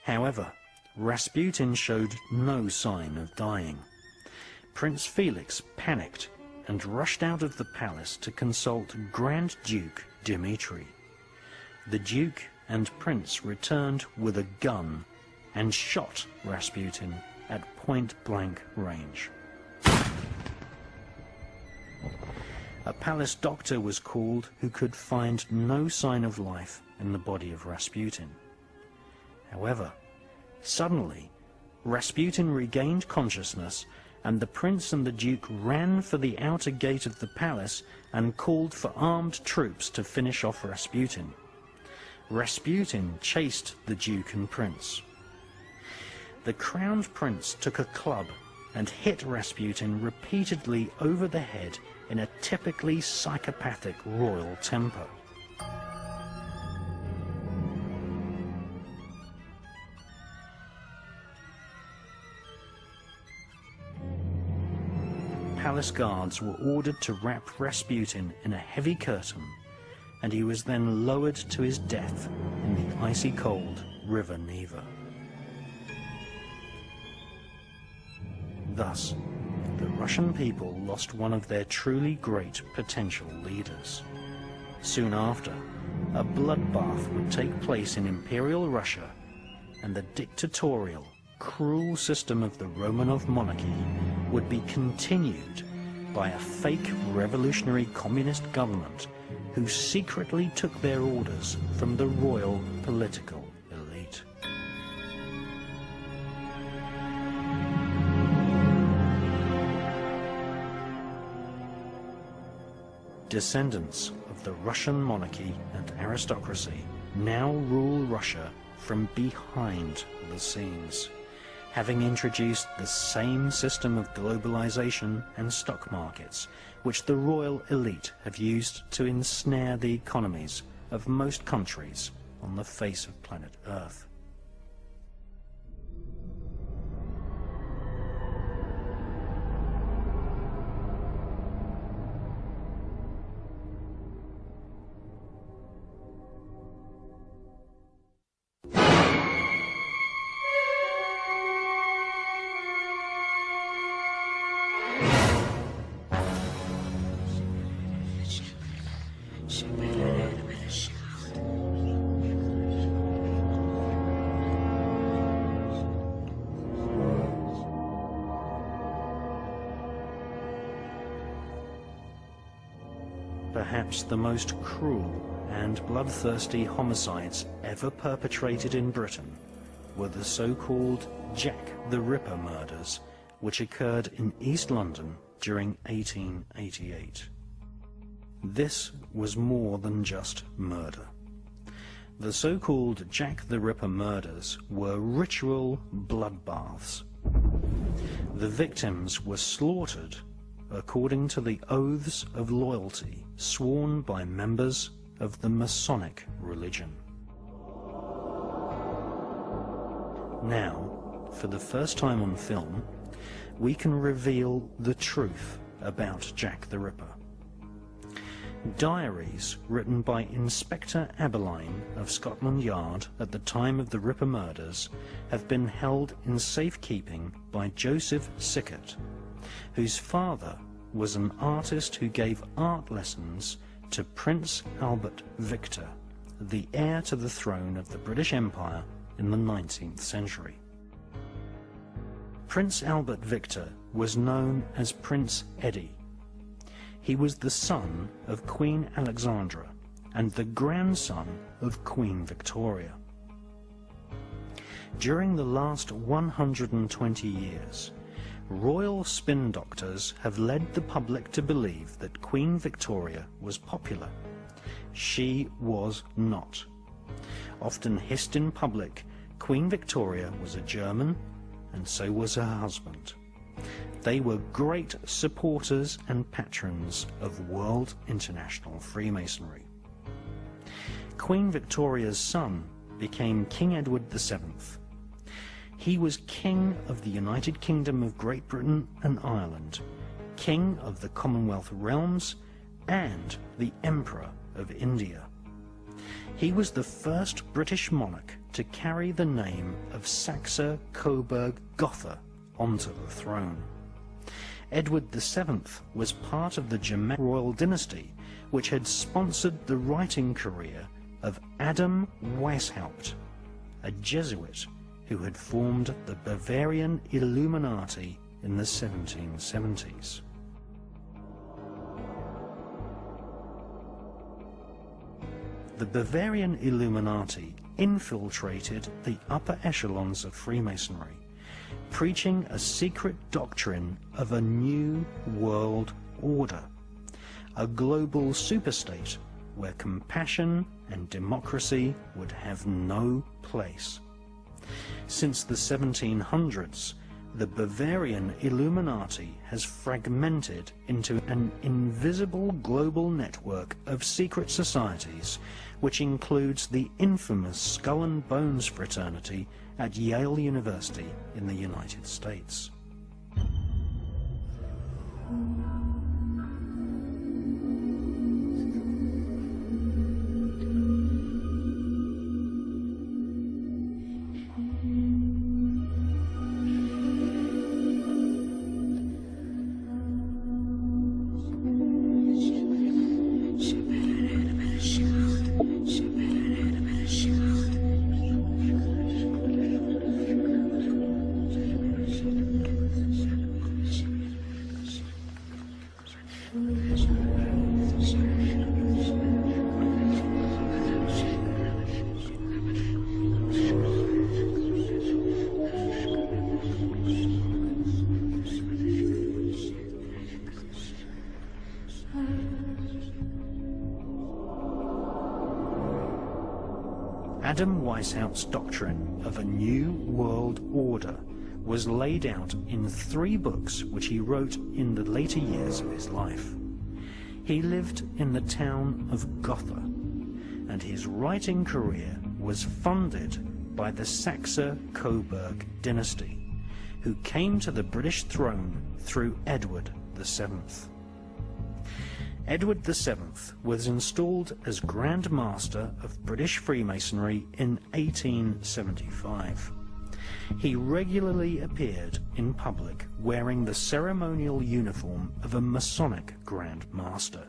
However, Rasputin showed no sign of dying. Prince Felix panicked and rushed out of the palace to consult Grand Duke Dmitri. The Duke and Prince returned with a gun and shot Rasputin at point-blank range. a palace doctor was called who could find no sign of life in the body of Rasputin. However, suddenly, Rasputin regained consciousness, and the prince and the duke ran for the outer gate of the palace and called for armed troops to finish off Rasputin. Rasputin chased the duke and prince. The crowned prince took a club and hit Rasputin repeatedly over the head in a typically psychopathic royal temper. Palace guards were ordered to wrap Rasputin in a heavy curtain, and he was then lowered to his death in the icy cold river Neva. Thus, the Russian people lost one of their truly great potential leaders. Soon after, a bloodbath would take place in Imperial Russia, and the dictatorial, cruel system of the Romanov monarchy would be continued by a fake revolutionary communist government who secretly took their orders from the royal political elite. Descendants of the Russian monarchy and aristocracy now rule Russia from behind the scenes, having introduced the same system of globalization and stock markets which the royal elite have used to ensnare the economies of most countries on the face of planet Earth. Perhaps the most cruel and bloodthirsty homicides ever perpetrated in Britain were the so-called Jack the Ripper murders, which occurred in East London during 1888. This was more than just murder. The so-called Jack the Ripper murders were ritual bloodbaths. The victims were slaughtered according to the oaths of loyalty sworn by members of the Masonic religion. Now, for the first time on film, we can reveal the truth about Jack the Ripper. Diaries written by Inspector Aberline of Scotland Yard at the time of the Ripper murders have been held in safekeeping by Joseph Sickert, whose father was an artist who gave art lessons to Prince Albert Victor, the heir to the throne of the British Empire in the 19th century. Prince Albert Victor was known as Prince Eddie. He was the son of Queen Alexandra and the grandson of Queen Victoria. During the last 120 years, royal spin doctors have led the public to believe that Queen Victoria was popular. She was not. Often hissed in public, Queen Victoria was a German, and so was her husband. They were great supporters and patrons of World International Freemasonry. Queen Victoria's son became King Edward VII. He was King of the United Kingdom of Great Britain and Ireland, King of the Commonwealth Realms, and the Emperor of India. He was the first British monarch to carry the name of Saxe-Coburg-Gotha onto the throne. Edward VII was part of the Germanic royal dynasty, which had sponsored the writing career of Adam Weishaupt, a Jesuit who had formed the Bavarian Illuminati in the 1770s. the Bavarian Illuminati infiltrated the upper echelons of Freemasonry, preaching a secret doctrine of a new world order, a global superstate where compassion and democracy would have no place. Since the 1700s, the Bavarian Illuminati has fragmented into an invisible global network of secret societies, which includes the infamous Skull and Bones fraternity at Yale University in the United States. Adam Weishaupt's doctrine of a new world order was laid out in 3 books which he wrote in the later years of his life. He lived in the town of Gotha, and his writing career was funded by the Saxe-Coburg dynasty, who came to the British throne through Edward VII. Edward VII was installed as Grand Master of British Freemasonry in 1875. He regularly appeared in public wearing the ceremonial uniform of a Masonic Grand Master.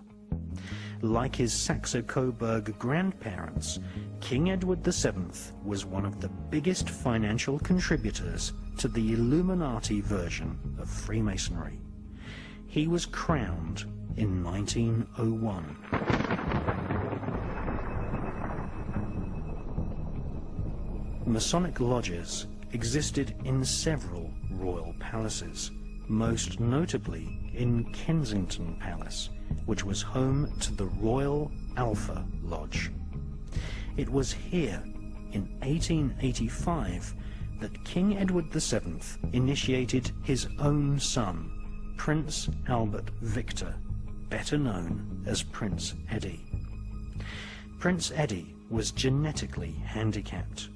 Like his Saxe-Coburg grandparents, King Edward VII was one of the biggest financial contributors to the Illuminati version of Freemasonry. He was crowned in 1901. Masonic lodges existed in several royal palaces, most notably in Kensington Palace, which was home to the Royal Alpha Lodge. It was here, in 1885, that King Edward VII initiated his own son, Prince Albert Victor, better known as Prince Eddie. Prince Eddie was genetically handicapped.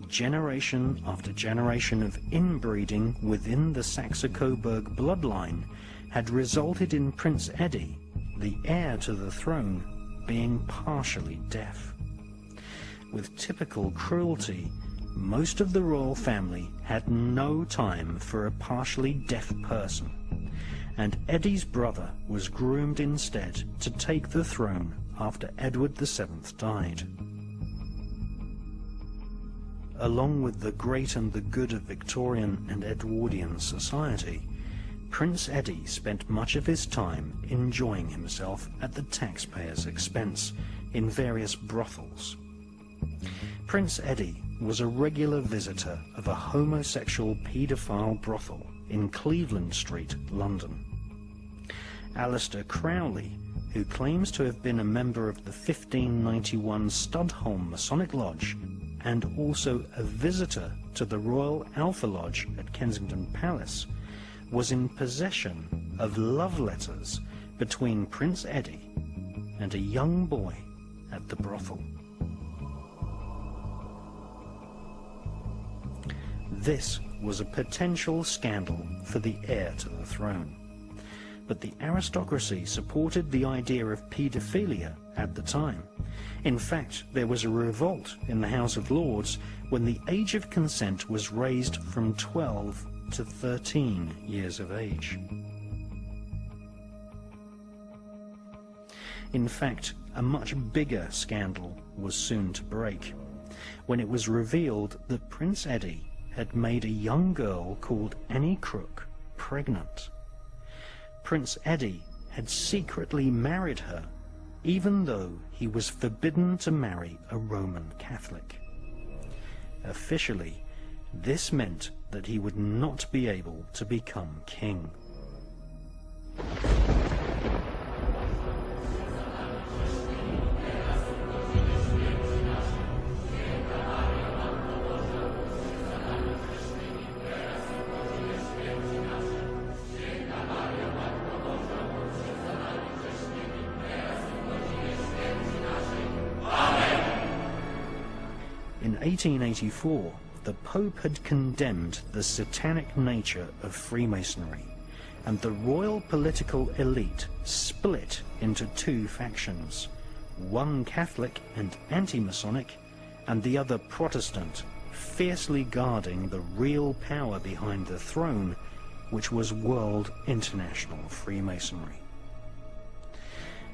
Generation after generation of inbreeding within the Saxe-Coburg bloodline had resulted in Prince Eddie, the heir to the throne, being partially deaf. With typical cruelty, most of the royal family had no time for a partially deaf person, and Eddie's brother was groomed instead to take the throne after Edward VII died. Along with the great and the good of Victorian and Edwardian society, Prince Eddie spent much of his time enjoying himself at the taxpayers' expense in various brothels. Prince Eddie was a regular visitor of a homosexual paedophile brothel in Cleveland Street, London. Alistair Crowley, who claims to have been a member of the 1591 Studholme Masonic Lodge and also a visitor to the Royal Alpha Lodge at Kensington Palace, was in possession of love letters between Prince Eddie and a young boy at the brothel. This was a potential scandal for the heir to the throne, but the aristocracy supported the idea of paedophilia at the time. In fact, there was a revolt in the House of Lords when the age of consent was raised from 12 to 13 years of age. In fact, a much bigger scandal was soon to break, when it was revealed that Prince Eddie had made a young girl called Annie Crook pregnant. Prince Eddie had secretly married her even though he was forbidden to marry a Roman Catholic. Officially, this meant that he would not be able to become king. In 1884, the Pope had condemned the satanic nature of Freemasonry, and the royal political elite split into two factions, one Catholic and anti-Masonic, and the other Protestant, fiercely guarding the real power behind the throne, which was World International Freemasonry.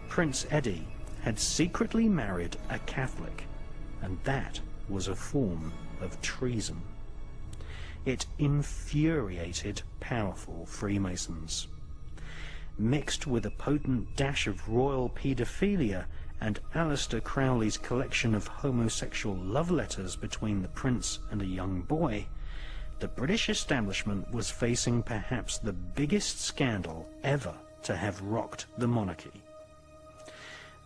Prince Eddie had secretly married a Catholic, and that was a form of treason. It infuriated powerful Freemasons. Mixed with a potent dash of royal paedophilia and Aleister Crowley's collection of homosexual love letters between the prince and a young boy, the British establishment was facing perhaps the biggest scandal ever to have rocked the monarchy.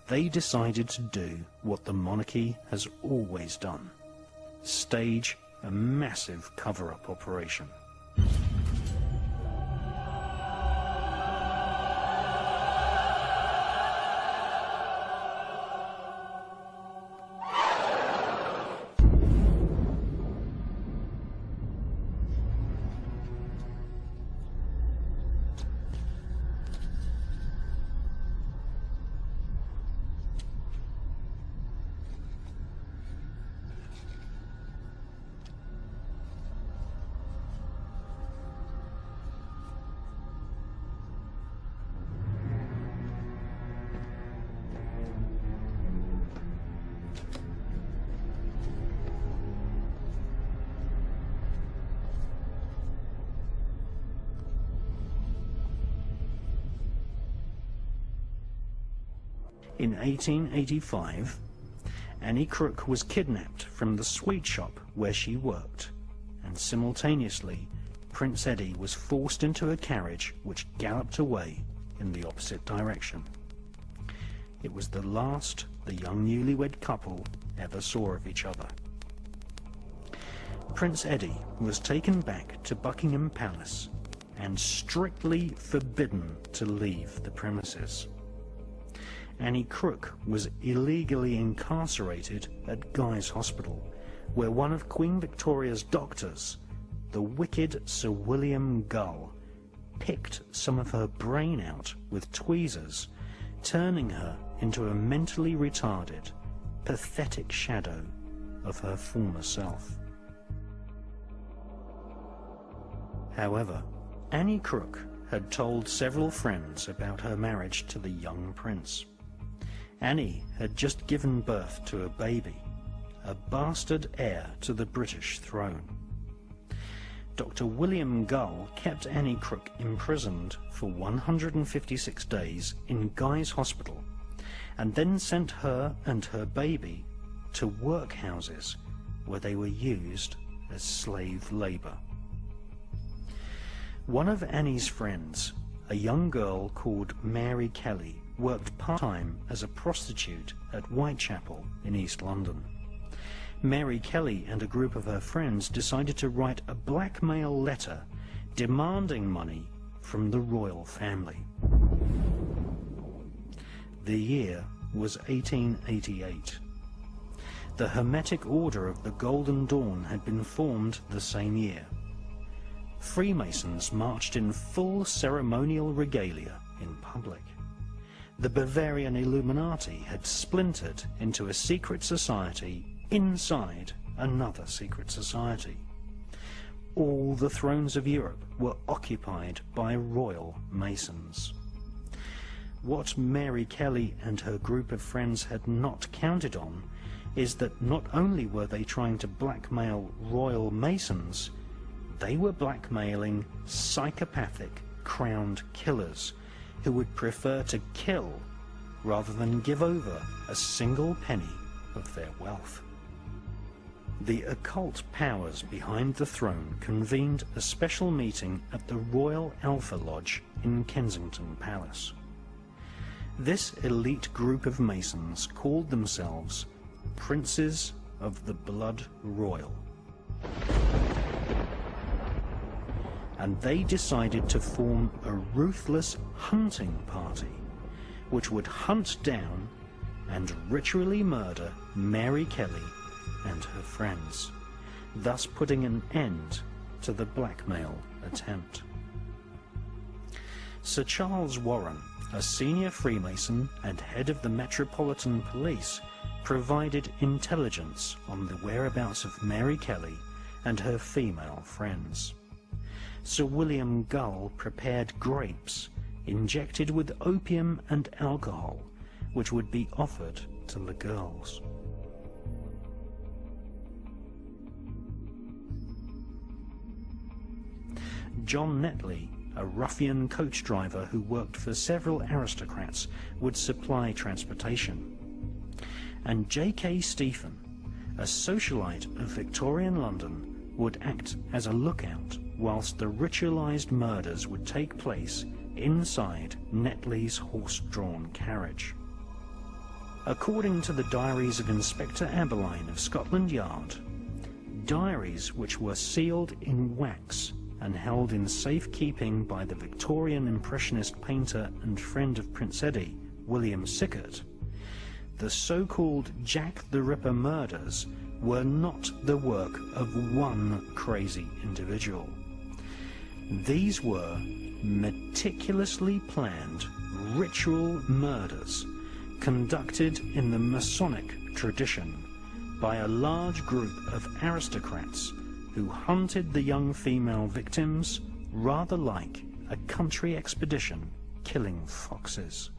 They decided to do what the monarchy has always done: stage a massive cover-up operation. In 1885, Annie Crook was kidnapped from the sweet shop where she worked, and simultaneously Prince Eddie was forced into a carriage which galloped away in the opposite direction. It was the last the young newlywed couple ever saw of each other. Prince Eddie was taken back to Buckingham Palace and strictly forbidden to leave the premises. Annie Crook was illegally incarcerated at Guy's Hospital, where one of Queen Victoria's doctors, the wicked Sir William Gull, picked some of her brain out with tweezers, turning her into a mentally retarded, pathetic shadow of her former self. However, Annie Crook had told several friends about her marriage to the young prince. Annie had just given birth to a baby, a bastard heir to the British throne. Dr. William Gull kept Annie Crook imprisoned for 156 days in Guy's Hospital, and then sent her and her baby to workhouses where they were used as slave labor. One of Annie's friends, a young girl called Mary Kelly, worked part-time as a prostitute at Whitechapel in East London. Mary Kelly and a group of her friends decided to write a blackmail letter demanding money from the royal family. The year was 1888. The Hermetic Order of the Golden Dawn had been formed the same year. Freemasons marched in full ceremonial regalia in public. The Bavarian Illuminati had splintered into a secret society inside another secret society. All the thrones of Europe were occupied by royal Masons. What Mary Kelly and her group of friends had not counted on is that not only were they trying to blackmail royal Masons, they were blackmailing psychopathic crowned killers who would prefer to kill rather than give over a single penny of their wealth. The occult powers behind the throne convened a special meeting at the Royal Alpha Lodge in Kensington Palace. This elite group of Masons called themselves Princes of the Blood Royal. And they decided to form a ruthless hunting party which would hunt down and ritually murder Mary Kelly and her friends, thus putting an end to the blackmail attempt. Sir Charles Warren, a senior Freemason and head of the Metropolitan Police, provided intelligence on the whereabouts of Mary Kelly and her female friends. Sir William Gull prepared grapes injected with opium and alcohol, which would be offered to the girls. John Netley, a ruffian coach driver who worked for several aristocrats, would supply transportation. And J.K. Stephen, a socialite of Victorian London, would act as a lookout whilst the ritualized murders would take place inside Netley's horse-drawn carriage. According to the diaries of Inspector Aberline of Scotland Yard, diaries which were sealed in wax and held in safekeeping by the Victorian Impressionist painter and friend of Prince Eddie, William Sickert, the so-called Jack the Ripper murders were not the work of one crazy individual. These were meticulously planned ritual murders conducted in the Masonic tradition by a large group of aristocrats who hunted the young female victims rather like a country expedition killing foxes.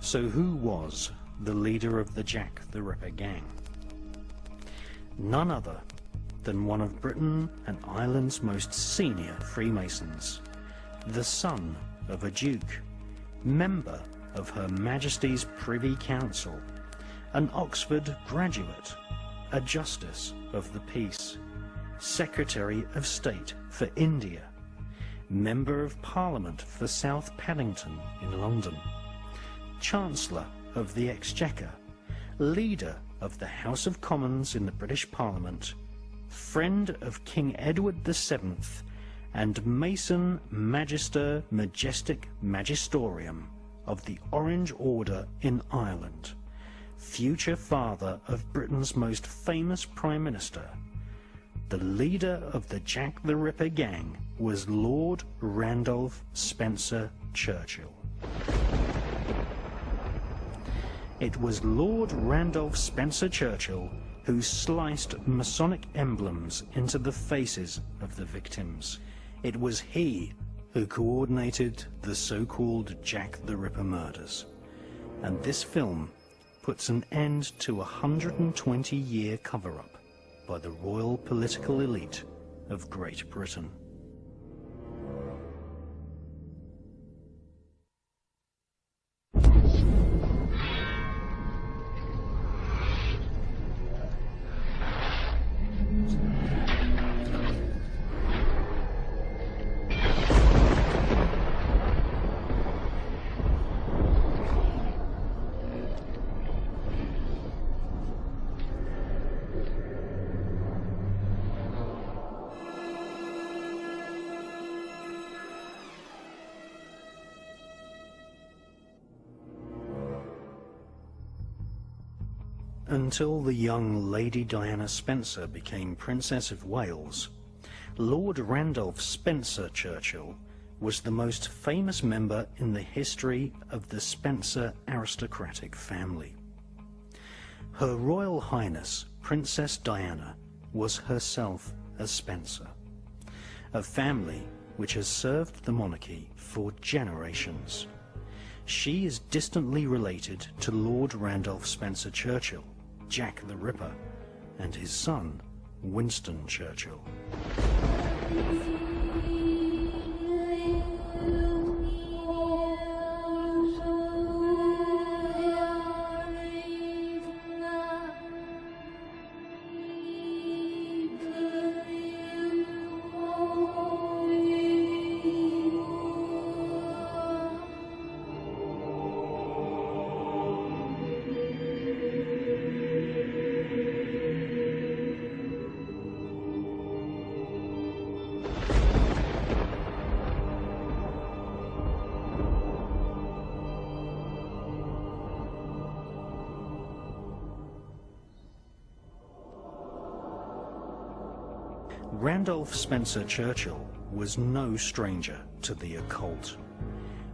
So who was the leader of the Jack the Ripper gang? None other than one of Britain and Ireland's most senior Freemasons, the son of a duke, member of Her Majesty's Privy Council, an Oxford graduate, a Justice of the Peace, Secretary of State for India, Member of Parliament for South Paddington in London, Chancellor of the Exchequer, Leader of the House of Commons in the British Parliament, friend of King Edward VII, and Mason Magister Majestic Magistorium of the Orange Order in Ireland, future father of Britain's most famous Prime Minister. The leader of the Jack the Ripper gang was Lord Randolph Spencer Churchill. It was Lord Randolph Spencer Churchill who sliced Masonic emblems into the faces of the victims. It was he who coordinated the so-called Jack the Ripper murders. And this film puts an end to a 120-year cover-up by the royal political elite of Great Britain. Until the young Lady Diana Spencer became Princess of Wales, Lord Randolph Spencer Churchill was the most famous member in the history of the Spencer aristocratic family. Her Royal Highness Princess Diana was herself a Spencer, a family which has served the monarchy for generations. She is distantly related to Lord Randolph Spencer Churchill, Jack the Ripper, and his son, Winston Churchill. Randolph Spencer Churchill was no stranger to the occult.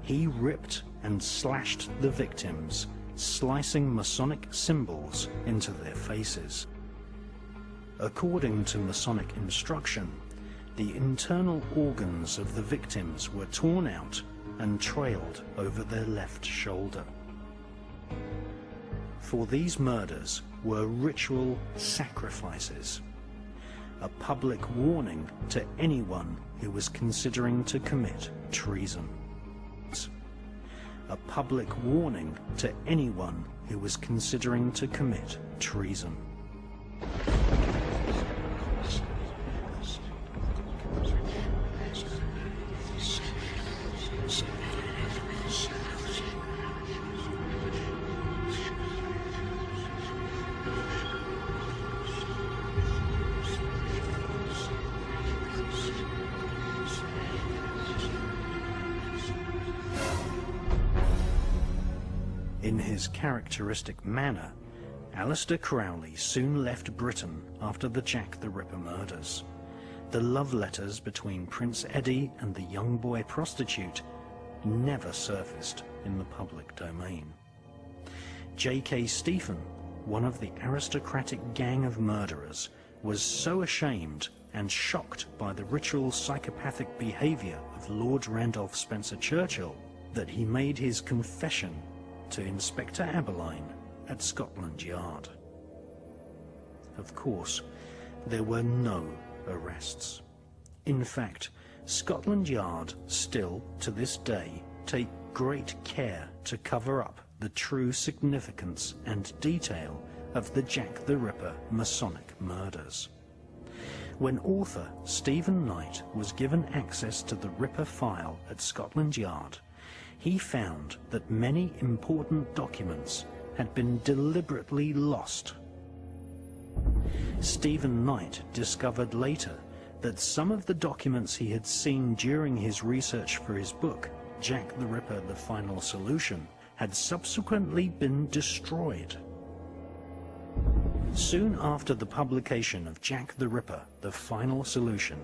He ripped and slashed the victims, slicing Masonic symbols into their faces. According to Masonic instruction, the internal organs of the victims were torn out and trailed over their left shoulder. For these murders were ritual sacrifices, a public warning to anyone who was considering to commit treason. A public warning to anyone who was considering to commit treason. In his characteristic manner, Aleister Crowley soon left Britain after the Jack the Ripper murders. The love letters between Prince Eddie and the young boy prostitute never surfaced in the public domain. J.K. Stephen, one of the aristocratic gang of murderers, was so ashamed and shocked by the ritual psychopathic behavior of Lord Randolph Spencer Churchill that he made his confession to Inspector Abberline at Scotland Yard. Of course, there were no arrests. In fact, Scotland Yard still, to this day, take great care to cover up the true significance and detail of the Jack the Ripper Masonic murders. When author Stephen Knight was given access to the Ripper file at Scotland Yard, he found that many important documents had been deliberately lost. Stephen Knight discovered later that some of the documents he had seen during his research for his book, Jack the Ripper: The Final Solution, had subsequently been destroyed. Soon after the publication of Jack the Ripper: The Final Solution,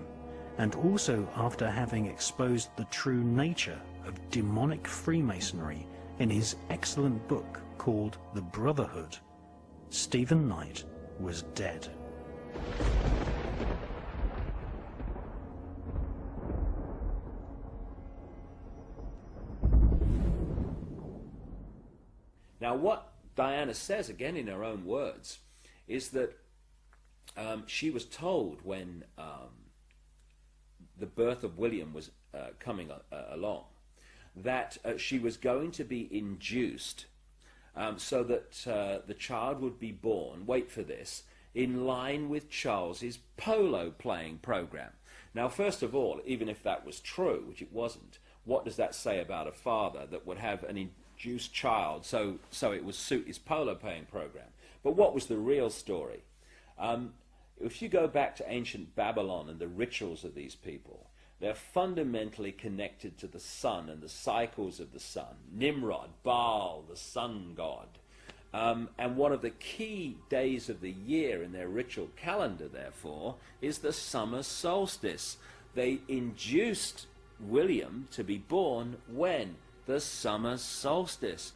and also after having exposed the true nature of demonic Freemasonry in his excellent book called The Brotherhood, Stephen Knight was dead. Now, what Diana says, again in her own words, is that she was told when the birth of William was coming along, that she was going to be induced so that the child would be born, wait for this, in line with Charles's polo playing program. Now, first of all, even if that was true, which it wasn't, what does that say about a father that would have an induced child so it would suit his polo playing program? But what was the real story? If you go back to ancient Babylon and the rituals of these people, they're fundamentally connected to the sun and the cycles of the sun. Nimrod, Baal, the sun god. And one of the key days of the year in their ritual calendar, therefore, is the summer solstice. They induced William to be born when? The summer solstice.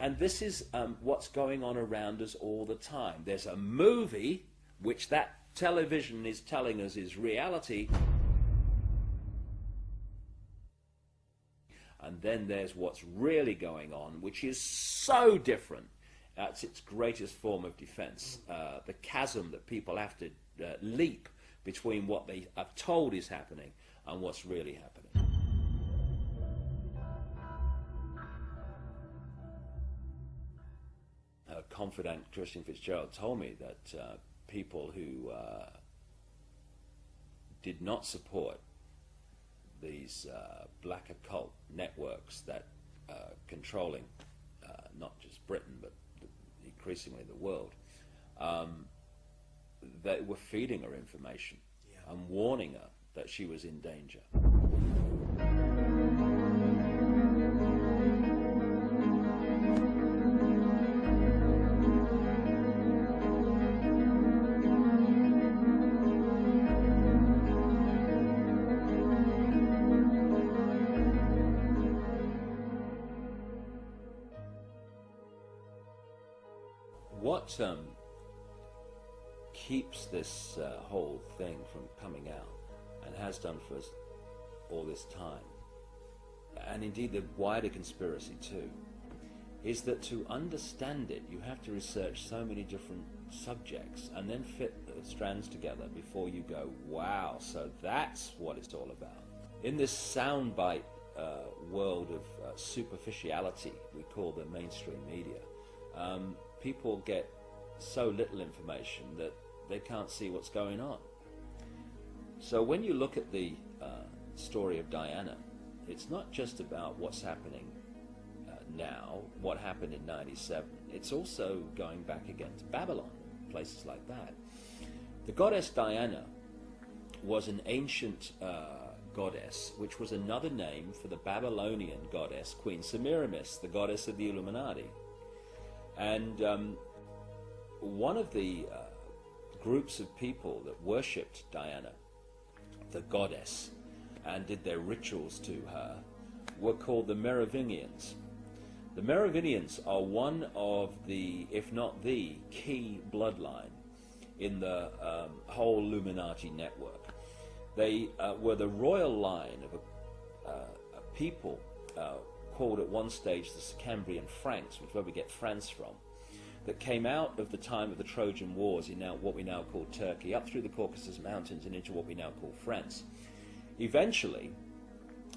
And this is what's going on around us all the time. There's a movie, which that television is telling us is reality, And then there's what's really going on, which is so different. That's its greatest form of defense. The chasm that people have to leap between what they are told is happening and what's really happening. A confidant, Christian Fitzgerald, told me that people who did not support these black occult networks that controlling not just Britain but increasingly the world, they were feeding her information and warning her that she was in danger. What keeps this whole thing from coming out, and has done for us all this time, and indeed the wider conspiracy too, is that to understand it you have to research so many different subjects and then fit the strands together before you go, wow, so that's what it's all about. In this soundbite world of superficiality we call the mainstream media, people get so little information that they can't see what's going on. So when you look at the story of Diana, it's not just about what's happening now, what happened in 97. It's also going back again to Babylon, places like that. The goddess Diana was an ancient goddess, which was another name for the Babylonian goddess Queen Semiramis, the goddess of the Illuminati. And one of the groups of people that worshipped Diana, the goddess, and did their rituals to her were called the Merovingians. The Merovingians are one of the, if not the, key bloodline in the whole Illuminati network. They were the royal line of a people called at one stage the Cambrian Franks, which is where we get France from, that came out of the time of the Trojan Wars in now what we now call Turkey, up through the Caucasus Mountains and into what we now call France. Eventually,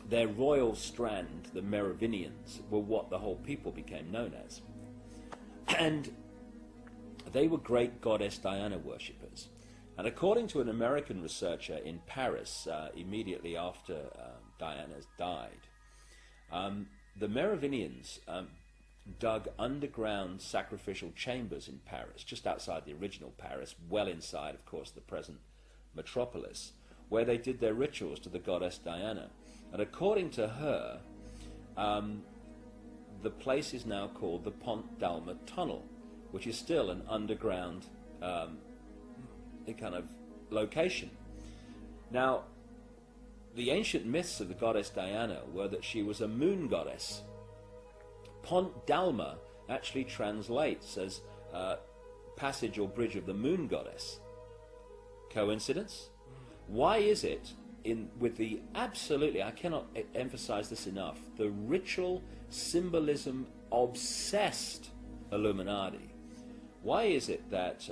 their royal strand, the Merovingians, were what the whole people became known as. And they were great goddess Diana worshippers. And according to an American researcher in Paris, immediately after Diana died, the Merovingians dug underground sacrificial chambers in Paris, just outside the original Paris, well inside, of course, the present metropolis, where they did their rituals to the goddess Diana. And according to her, the place is now called the Pont d'Alma Tunnel, which is still an underground kind of location. Now, the ancient myths of the goddess Diana were that she was a moon goddess. Pont d'Alma actually translates as passage or bridge of the moon goddess. Coincidence? Why is it with the absolutely, I cannot emphasize this enough, the ritual symbolism obsessed Illuminati, why is it that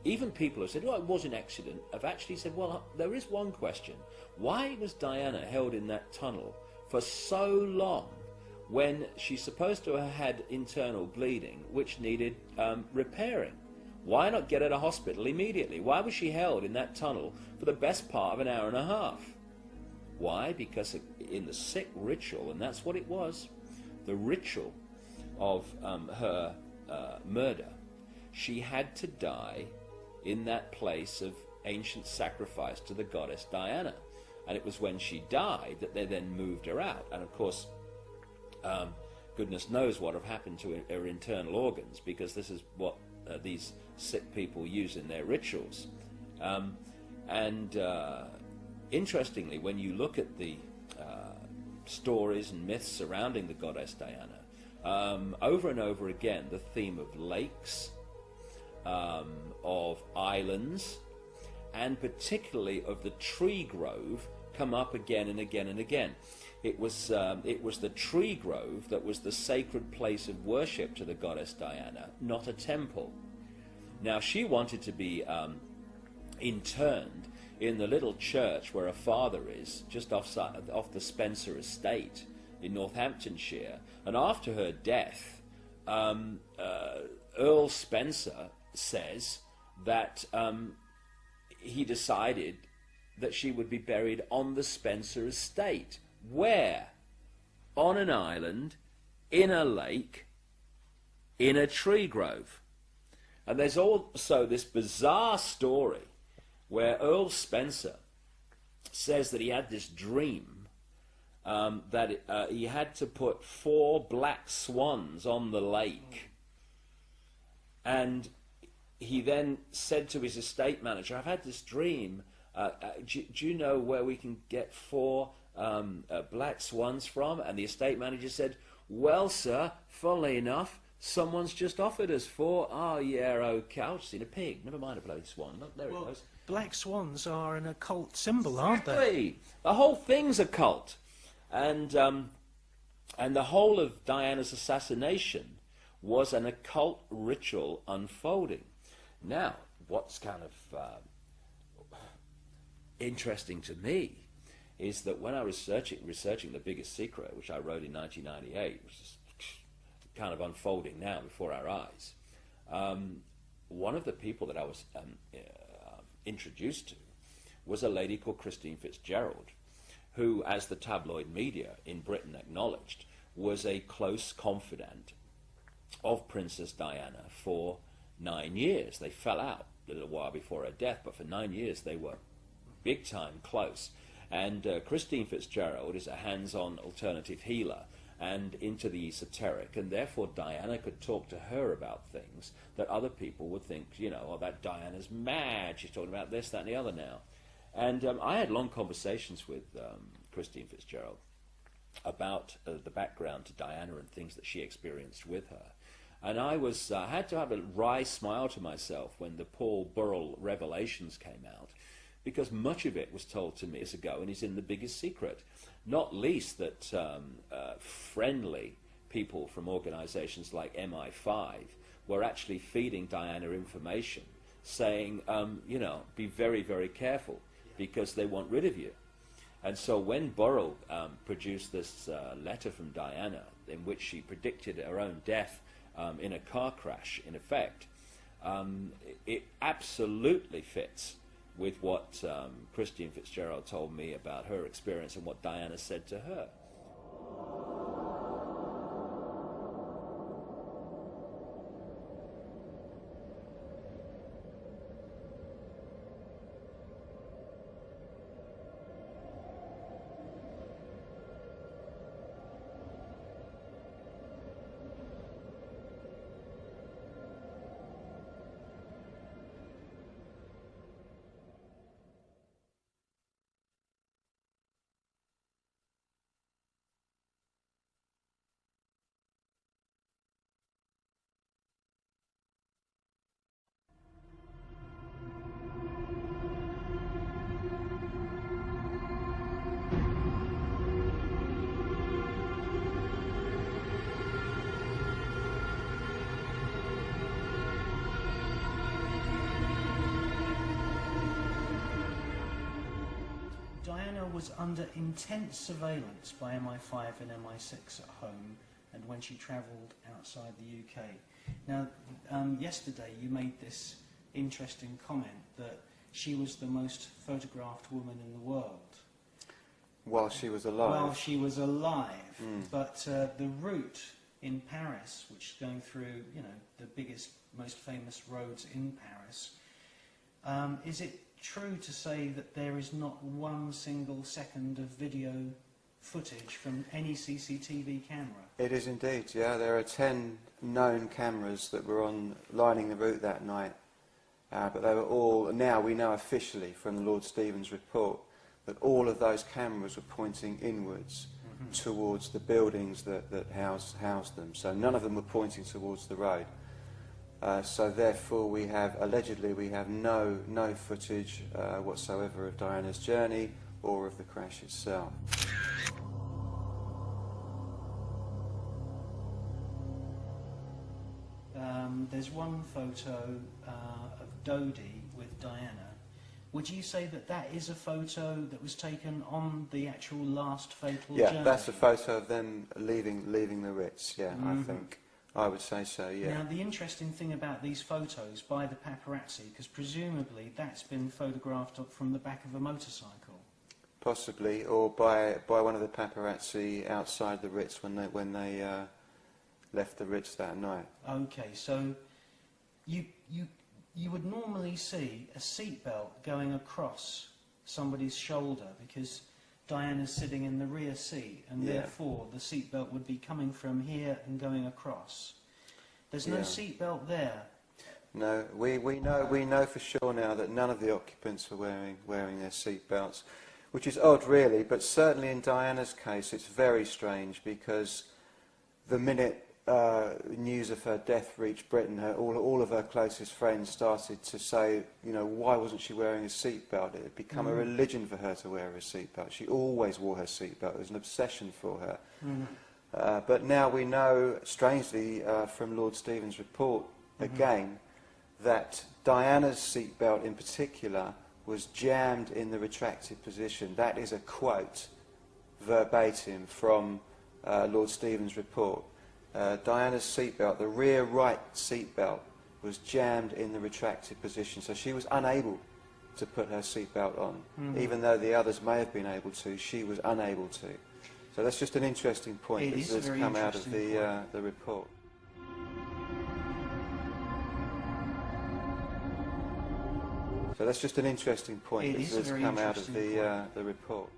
even people who said, oh, it was an accident, have actually said, well, there is one question. Why was Diana held in that tunnel for so long when she's supposed to have had internal bleeding which needed repairing? Why not get her to hospital immediately? Why was she held in that tunnel for the best part of an hour and a half? Why? Because in the sick ritual, and that's what it was, the ritual of her murder, she had to die in that place of ancient sacrifice to the goddess Diana. And it was when she died that they then moved her out. And of course, goodness knows what have happened to her internal organs, because this is what these sick people use in their rituals. Interestingly, when you look at the stories and myths surrounding the goddess Diana, over and over again, the theme of lakes, of islands, and particularly of the tree grove come up again and again and again. It was the tree grove that was the sacred place of worship to the goddess Diana, not a temple. Now, she wanted to be interned in the little church where her father is, just off the Spencer estate in Northamptonshire. And after her death, Earl Spencer says that he decided that she would be buried on the Spencer estate. Where? On an island, in a lake, in a tree grove. And there's also this bizarre story where Earl Spencer says that he had this dream that he had to put 4 black swans on the lake. And he then said to his estate manager, I've had this dream. Do you know where we can get 4 black swans from? And the estate manager said, well, sir, funnily enough, someone's just offered us 4. Oh, yeah, okay. I've seen a pig. Never mind a bloody swan. Look, there it goes. Black swans are an occult symbol, aren't they? Exactly. The whole thing's a cult. And the whole of Diana's assassination was an occult ritual unfolding. Now, what's kind of interesting to me is that when I was researching The Biggest Secret, which I wrote in 1998, which is kind of unfolding now before our eyes, one of the people that I was introduced to was a lady called Christine Fitzgerald, who, as the tabloid media in Britain acknowledged, was a close confidant of Princess Diana for 9 years. They fell out a little while before her death, but for 9 years they were big time close. And Christine Fitzgerald is a hands-on alternative healer and into the esoteric, and therefore Diana could talk to her about things that other people would think, you know, oh, that Diana's mad, she's talking about this, that, and the other now. And I had long conversations with Christine Fitzgerald about the background to Diana and things that she experienced with her. And I had to have a wry smile to myself when the Paul Burrell revelations came out, because much of it was told to me years ago and is in The Biggest Secret. Not least that friendly people from organizations like MI5 were actually feeding Diana information, saying, you know, be very, very careful, because they want rid of you. And so when Burrell produced this letter from Diana, in which she predicted her own death in a car crash, in effect, it absolutely fits with what Christine Fitzgerald told me about her experience and what Diana said to her. Diana was under intense surveillance by MI5 and MI6 at home and when she travelled outside the UK. Now, yesterday you made this interesting comment that she was the most photographed woman in the world. While she was alive. While she was alive. But the route in Paris, which is going through, you know, the biggest, most famous roads in Paris, is it true to say that there is not 1 single second of video footage from any CCTV camera? It is indeed, yeah. There are 10 known cameras that were lining the route that night. But they were all, now we know officially from the Lord Stevens report, that all of those cameras were pointing inwards towards the buildings that housed them. So none of them were pointing towards the road. So therefore allegedly we have no footage whatsoever of Diana's journey or of the crash itself. There's one photo of Dodie with Diana. Would you say that that is a photo that was taken on the actual last fatal journey? Yeah, that's a photo of them leaving the Ritz, yeah, I think. I would say so, yeah. Now, the interesting thing about these photos by the paparazzi, because presumably that's been photographed from the back of a motorcycle. Possibly, or by one of the paparazzi outside the Ritz when they left the Ritz that night. Okay, so you would normally see a seatbelt going across somebody's shoulder because Diana's sitting in the rear seat, and therefore the seatbelt would be coming from here and going across. There's no seatbelt there. No, we know for sure now that none of the occupants were wearing their seatbelts, which is odd, really. But certainly in Diana's case, it's very strange because the minute news of her death reached Britain, all of her closest friends started to say, you know, why wasn't she wearing a seatbelt? It had become a religion for her to wear a seatbelt. She always wore her seatbelt. It was an obsession for her. But now we know, strangely, from Lord Stephen's report, again, that Diana's seatbelt in particular was jammed in the retracted position. That is a quote, verbatim, from Lord Stephen's report. Diana's seatbelt, the rear right seatbelt, was jammed in the retracted position, so she was unable to put her seatbelt on. Even though the others may have been able to, she was unable to. So that's just an interesting point that's come out of the report. So that's just an interesting point that's come out of the report.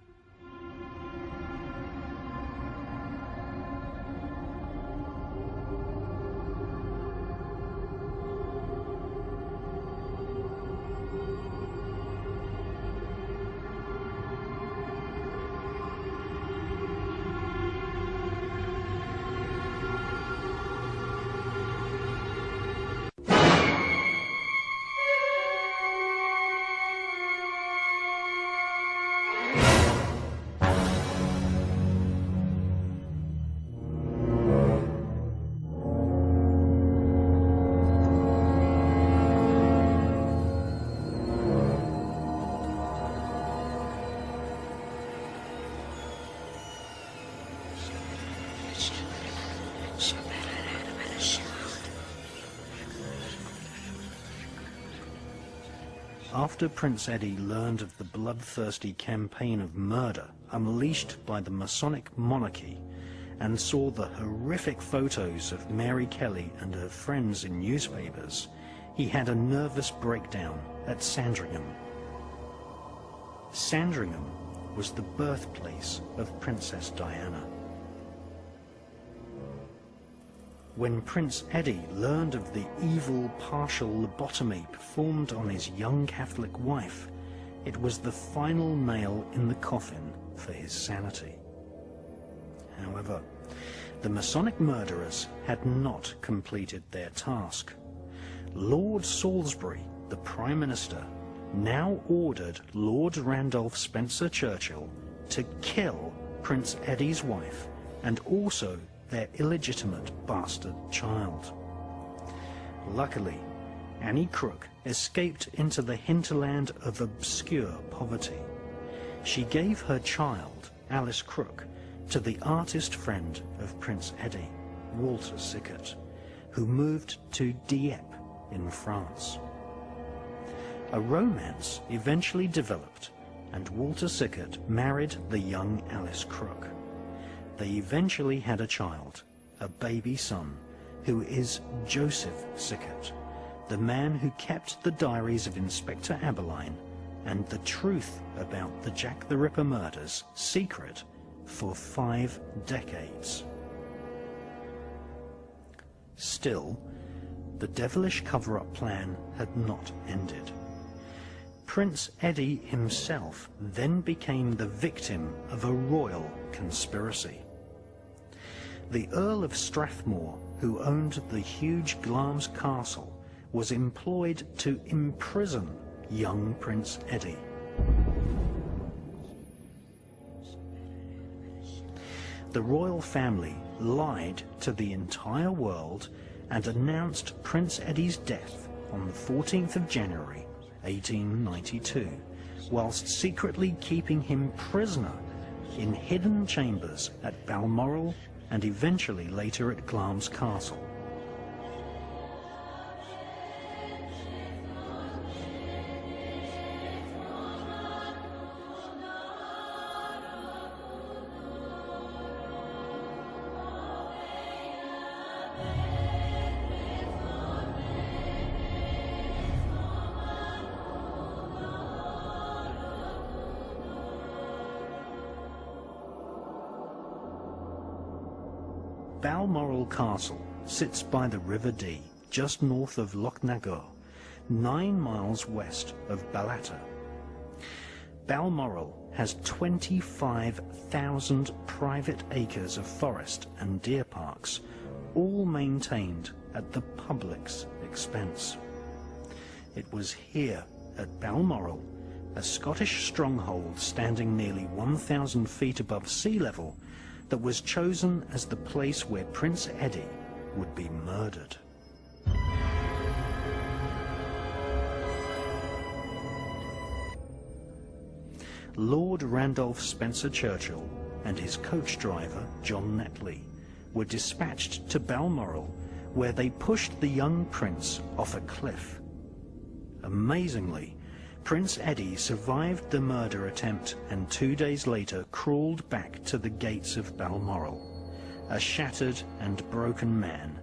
After Prince Eddie learned of the bloodthirsty campaign of murder unleashed by the Masonic monarchy and saw the horrific photos of Mary Kelly and her friends in newspapers, he had a nervous breakdown at Sandringham. Sandringham was the birthplace of Princess Diana. When Prince Eddie learned of the evil partial lobotomy performed on his young Catholic wife, it was the final nail in the coffin for his sanity. However, the Masonic murderers had not completed their task. Lord Salisbury, the Prime Minister, now ordered Lord Randolph Spencer Churchill to kill Prince Eddie's wife and also their illegitimate bastard child. Luckily, Annie Crook escaped into the hinterland of obscure poverty. She gave her child, Alice Crook, to the artist friend of Prince Eddie, Walter Sickert, who moved to Dieppe in France. A romance eventually developed, and Walter Sickert married the young Alice Crook. They eventually had a child, a baby son, who is Joseph Sickert, the man who kept the diaries of Inspector Abberline and the truth about the Jack the Ripper murders secret for 5 decades. Still, the devilish cover-up plan had not ended. Prince Eddie himself then became the victim of a royal conspiracy. The Earl of Strathmore, who owned the huge Glamis castle, was employed to imprison young Prince Eddie. the royal family lied to the entire world and announced Prince Eddie's death on the 14th of January 1892, whilst secretly keeping him prisoner in hidden chambers at Balmoral and eventually later at Glamis Castle. Balmoral Castle sits by the River Dee, just north of Lochnagar, 9 miles west of Ballater. Balmoral has 25,000 private acres of forest and deer parks, all maintained at the public's expense. It was here at Balmoral, a Scottish stronghold standing nearly 1,000 feet above sea level, that was chosen as the place where Prince Eddie would be murdered. Lord Randolph Spencer Churchill and his coach driver, John Netley, were dispatched to Balmoral, where they pushed the young prince off a cliff. Amazingly, Prince Eddie survived the murder attempt and 2 days later crawled back to the gates of Balmoral, a shattered and broken man,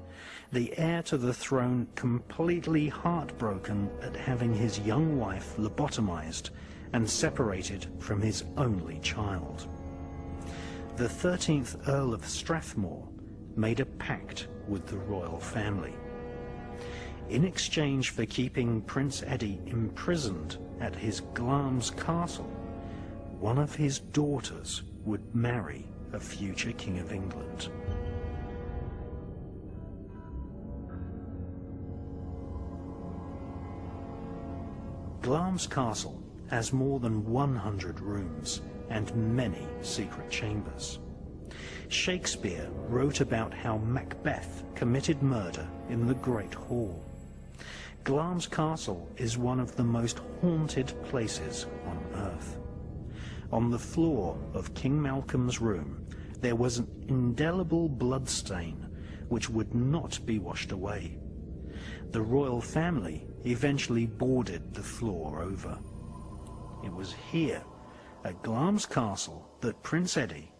the heir to the throne completely heartbroken at having his young wife lobotomized and separated from his only child. The 13th Earl of Strathmore made a pact with the royal family. In exchange for keeping Prince Eddie imprisoned at his Glamis Castle, one of his daughters would marry a future King of England. Glamis Castle has more than 100 rooms and many secret chambers. Shakespeare wrote about how Macbeth committed murder in the Great Hall. Glamis Castle is one of the most haunted places on Earth. On the floor of King Malcolm's room, there was an indelible blood stain which would not be washed away. The royal family eventually boarded the floor over. It was here, at Glamis Castle, that Prince Eddie,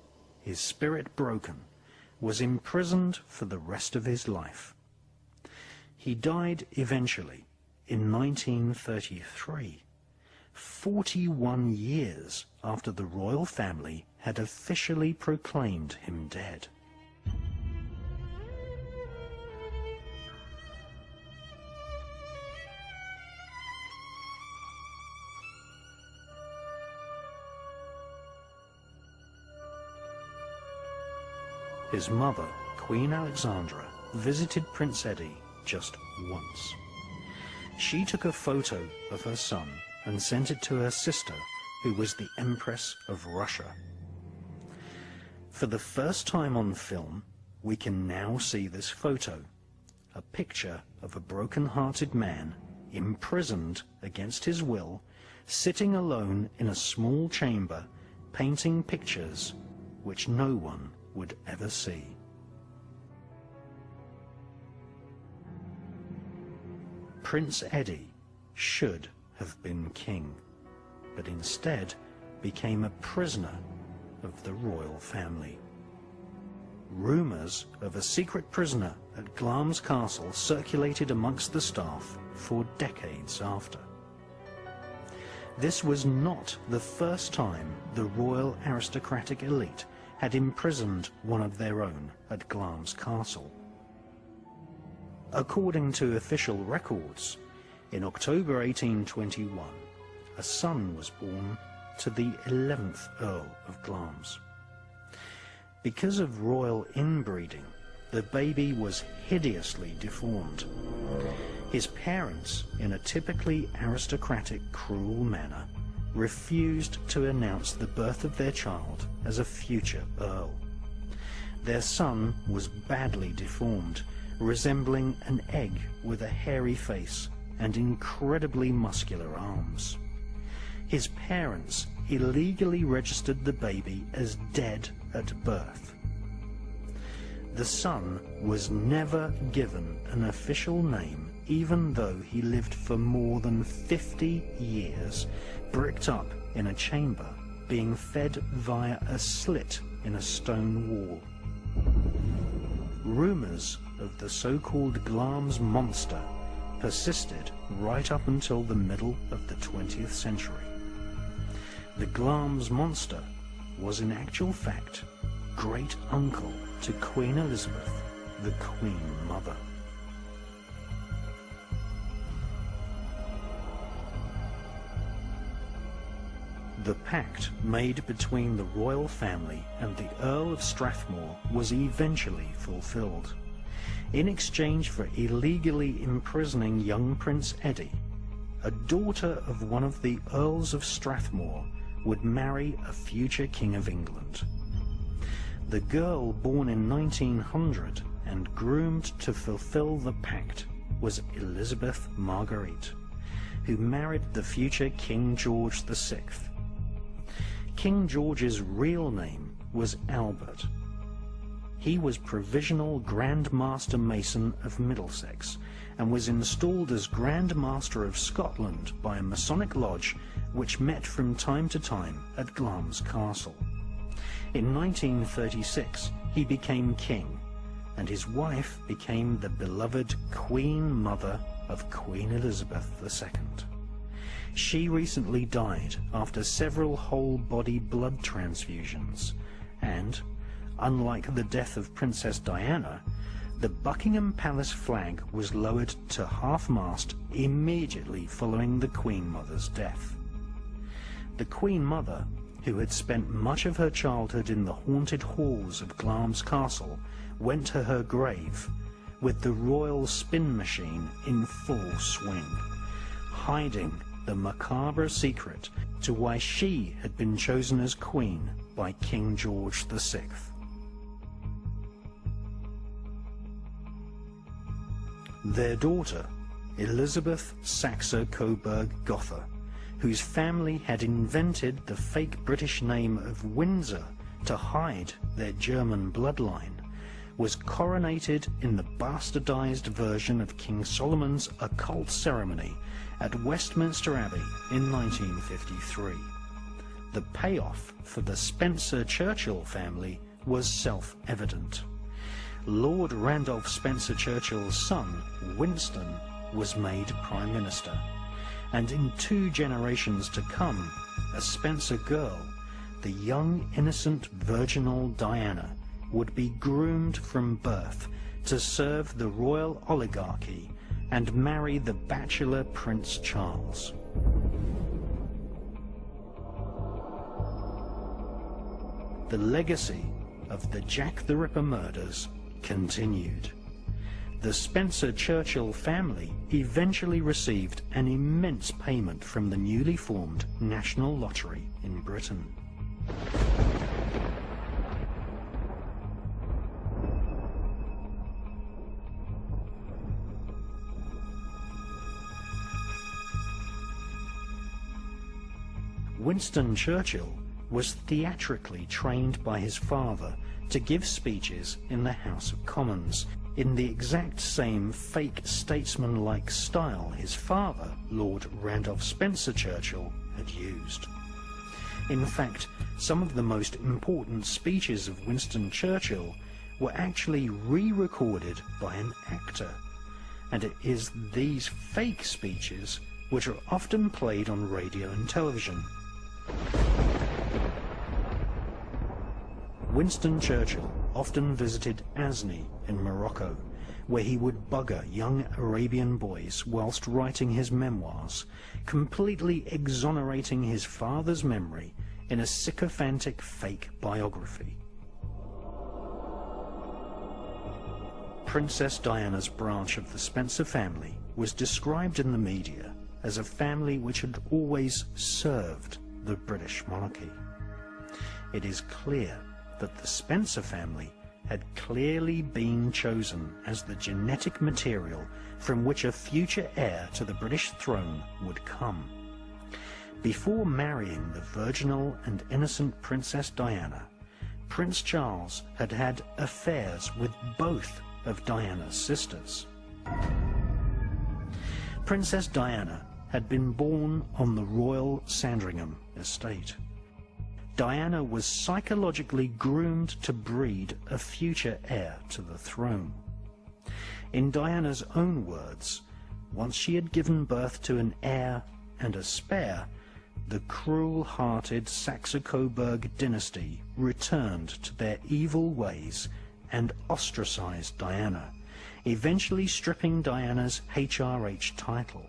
his spirit broken, was imprisoned for the rest of his life. He died eventually in 1933, 41 years after the royal family had officially proclaimed him dead. His mother, Queen Alexandra, visited Prince Eddie just once. She took a photo of her son and sent it to her sister, who was the Empress of Russia. For the first time on film, we can now see this photo, a picture of a broken-hearted man, imprisoned against his will, sitting alone in a small chamber, painting pictures which no one would ever see. Prince Eddie should have been king, but instead became a prisoner of the royal family. Rumours of a secret prisoner at Glamis Castle circulated amongst the staff for decades after. This was not the first time the royal aristocratic elite had imprisoned one of their own at Glamis Castle. According to official records, in October 1821, a son was born to the 11th Earl of Glamis. Because of royal inbreeding, the baby was hideously deformed. His parents, in a typically aristocratic, cruel manner, refused to announce the birth of their child as a future earl. Their son was badly deformed, resembling an egg with a hairy face and incredibly muscular arms. His parents illegally registered the baby as dead at birth. The son was never given an official name, even though he lived for more than 50 years, bricked up in a chamber, being fed via a slit in a stone wall. Rumors of the so-called Glamis monster persisted right up until the middle of the 20th century. The Glamis monster was in actual fact great uncle to Queen Elizabeth, the Queen Mother. The pact made between the royal family and the Earl of Strathmore was eventually fulfilled. In exchange for illegally imprisoning young Prince Eddie, a daughter of one of the Earls of Strathmore would marry a future King of England. The girl born in 1900 and groomed to fulfill the pact was Elizabeth Marguerite, who married the future King George VI. King George's real name was Albert. He was Provisional Grand Master Mason of Middlesex and was installed as Grand Master of Scotland by a Masonic lodge which met from time to time at Glamis Castle. In 1936 he became king, and his wife became the beloved Queen Mother of Queen Elizabeth II. She recently died after several whole-body blood transfusions, and, unlike the death of Princess Diana, the Buckingham Palace flag was lowered to half-mast immediately following the Queen Mother's death. The Queen Mother, who had spent much of her childhood in the haunted halls of Glamis Castle, went to her grave with the royal spin machine in full swing, hiding the macabre secret to why she had been chosen as queen by King George VI. Their daughter, Elizabeth Saxe-Coburg-Gotha, whose family had invented the fake British name of Windsor to hide their German bloodline, was coronated in the bastardized version of King Solomon's occult ceremony at Westminster Abbey in 1953. The payoff for the Spencer-Churchill family was self-evident. Lord Randolph Spencer-Churchill's son, Winston, was made Prime Minister, and in 2 generations to come, a Spencer girl, the young, innocent, virginal Diana, would be groomed from birth to serve the royal oligarchy and marry the bachelor Prince Charles. The legacy of the Jack the Ripper murders continued. The Spencer-Churchill family eventually received an immense payment from the newly formed National Lottery in Britain. Winston Churchill was theatrically trained by his father to give speeches in the House of Commons in the exact same fake statesman-like style his father, Lord Randolph Spencer-Churchill, had used. In fact, some of the most important speeches of Winston Churchill were actually re-recorded by an actor, and it is these fake speeches which are often played on radio and television. Winston Churchill often visited Azni in Morocco, where he would bugger young Arabian boys whilst writing his memoirs, completely exonerating his father's memory in a sycophantic fake biography. Princess Diana's branch of the Spencer family was described in the media as a family which had always served the British monarchy. It is clear that the Spencer family had clearly been chosen as the genetic material from which a future heir to the British throne would come. Before marrying the virginal and innocent Princess Diana, Prince Charles had had affairs with both of Diana's sisters. Princess Diana had been born on the royal Sandringham estate. Diana was psychologically groomed to breed a future heir to the throne. In Diana's own words, once she had given birth to an heir and a spare, the cruel-hearted Saxe-Coburg dynasty returned to their evil ways and ostracized Diana, eventually stripping Diana's HRH title.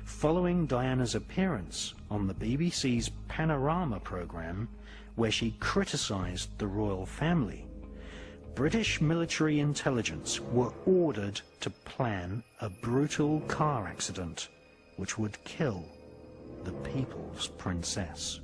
Following Diana's appearance on the BBC's Panorama programme, where she criticised the royal family, British military intelligence were ordered to plan a brutal car accident which would kill the People's Princess.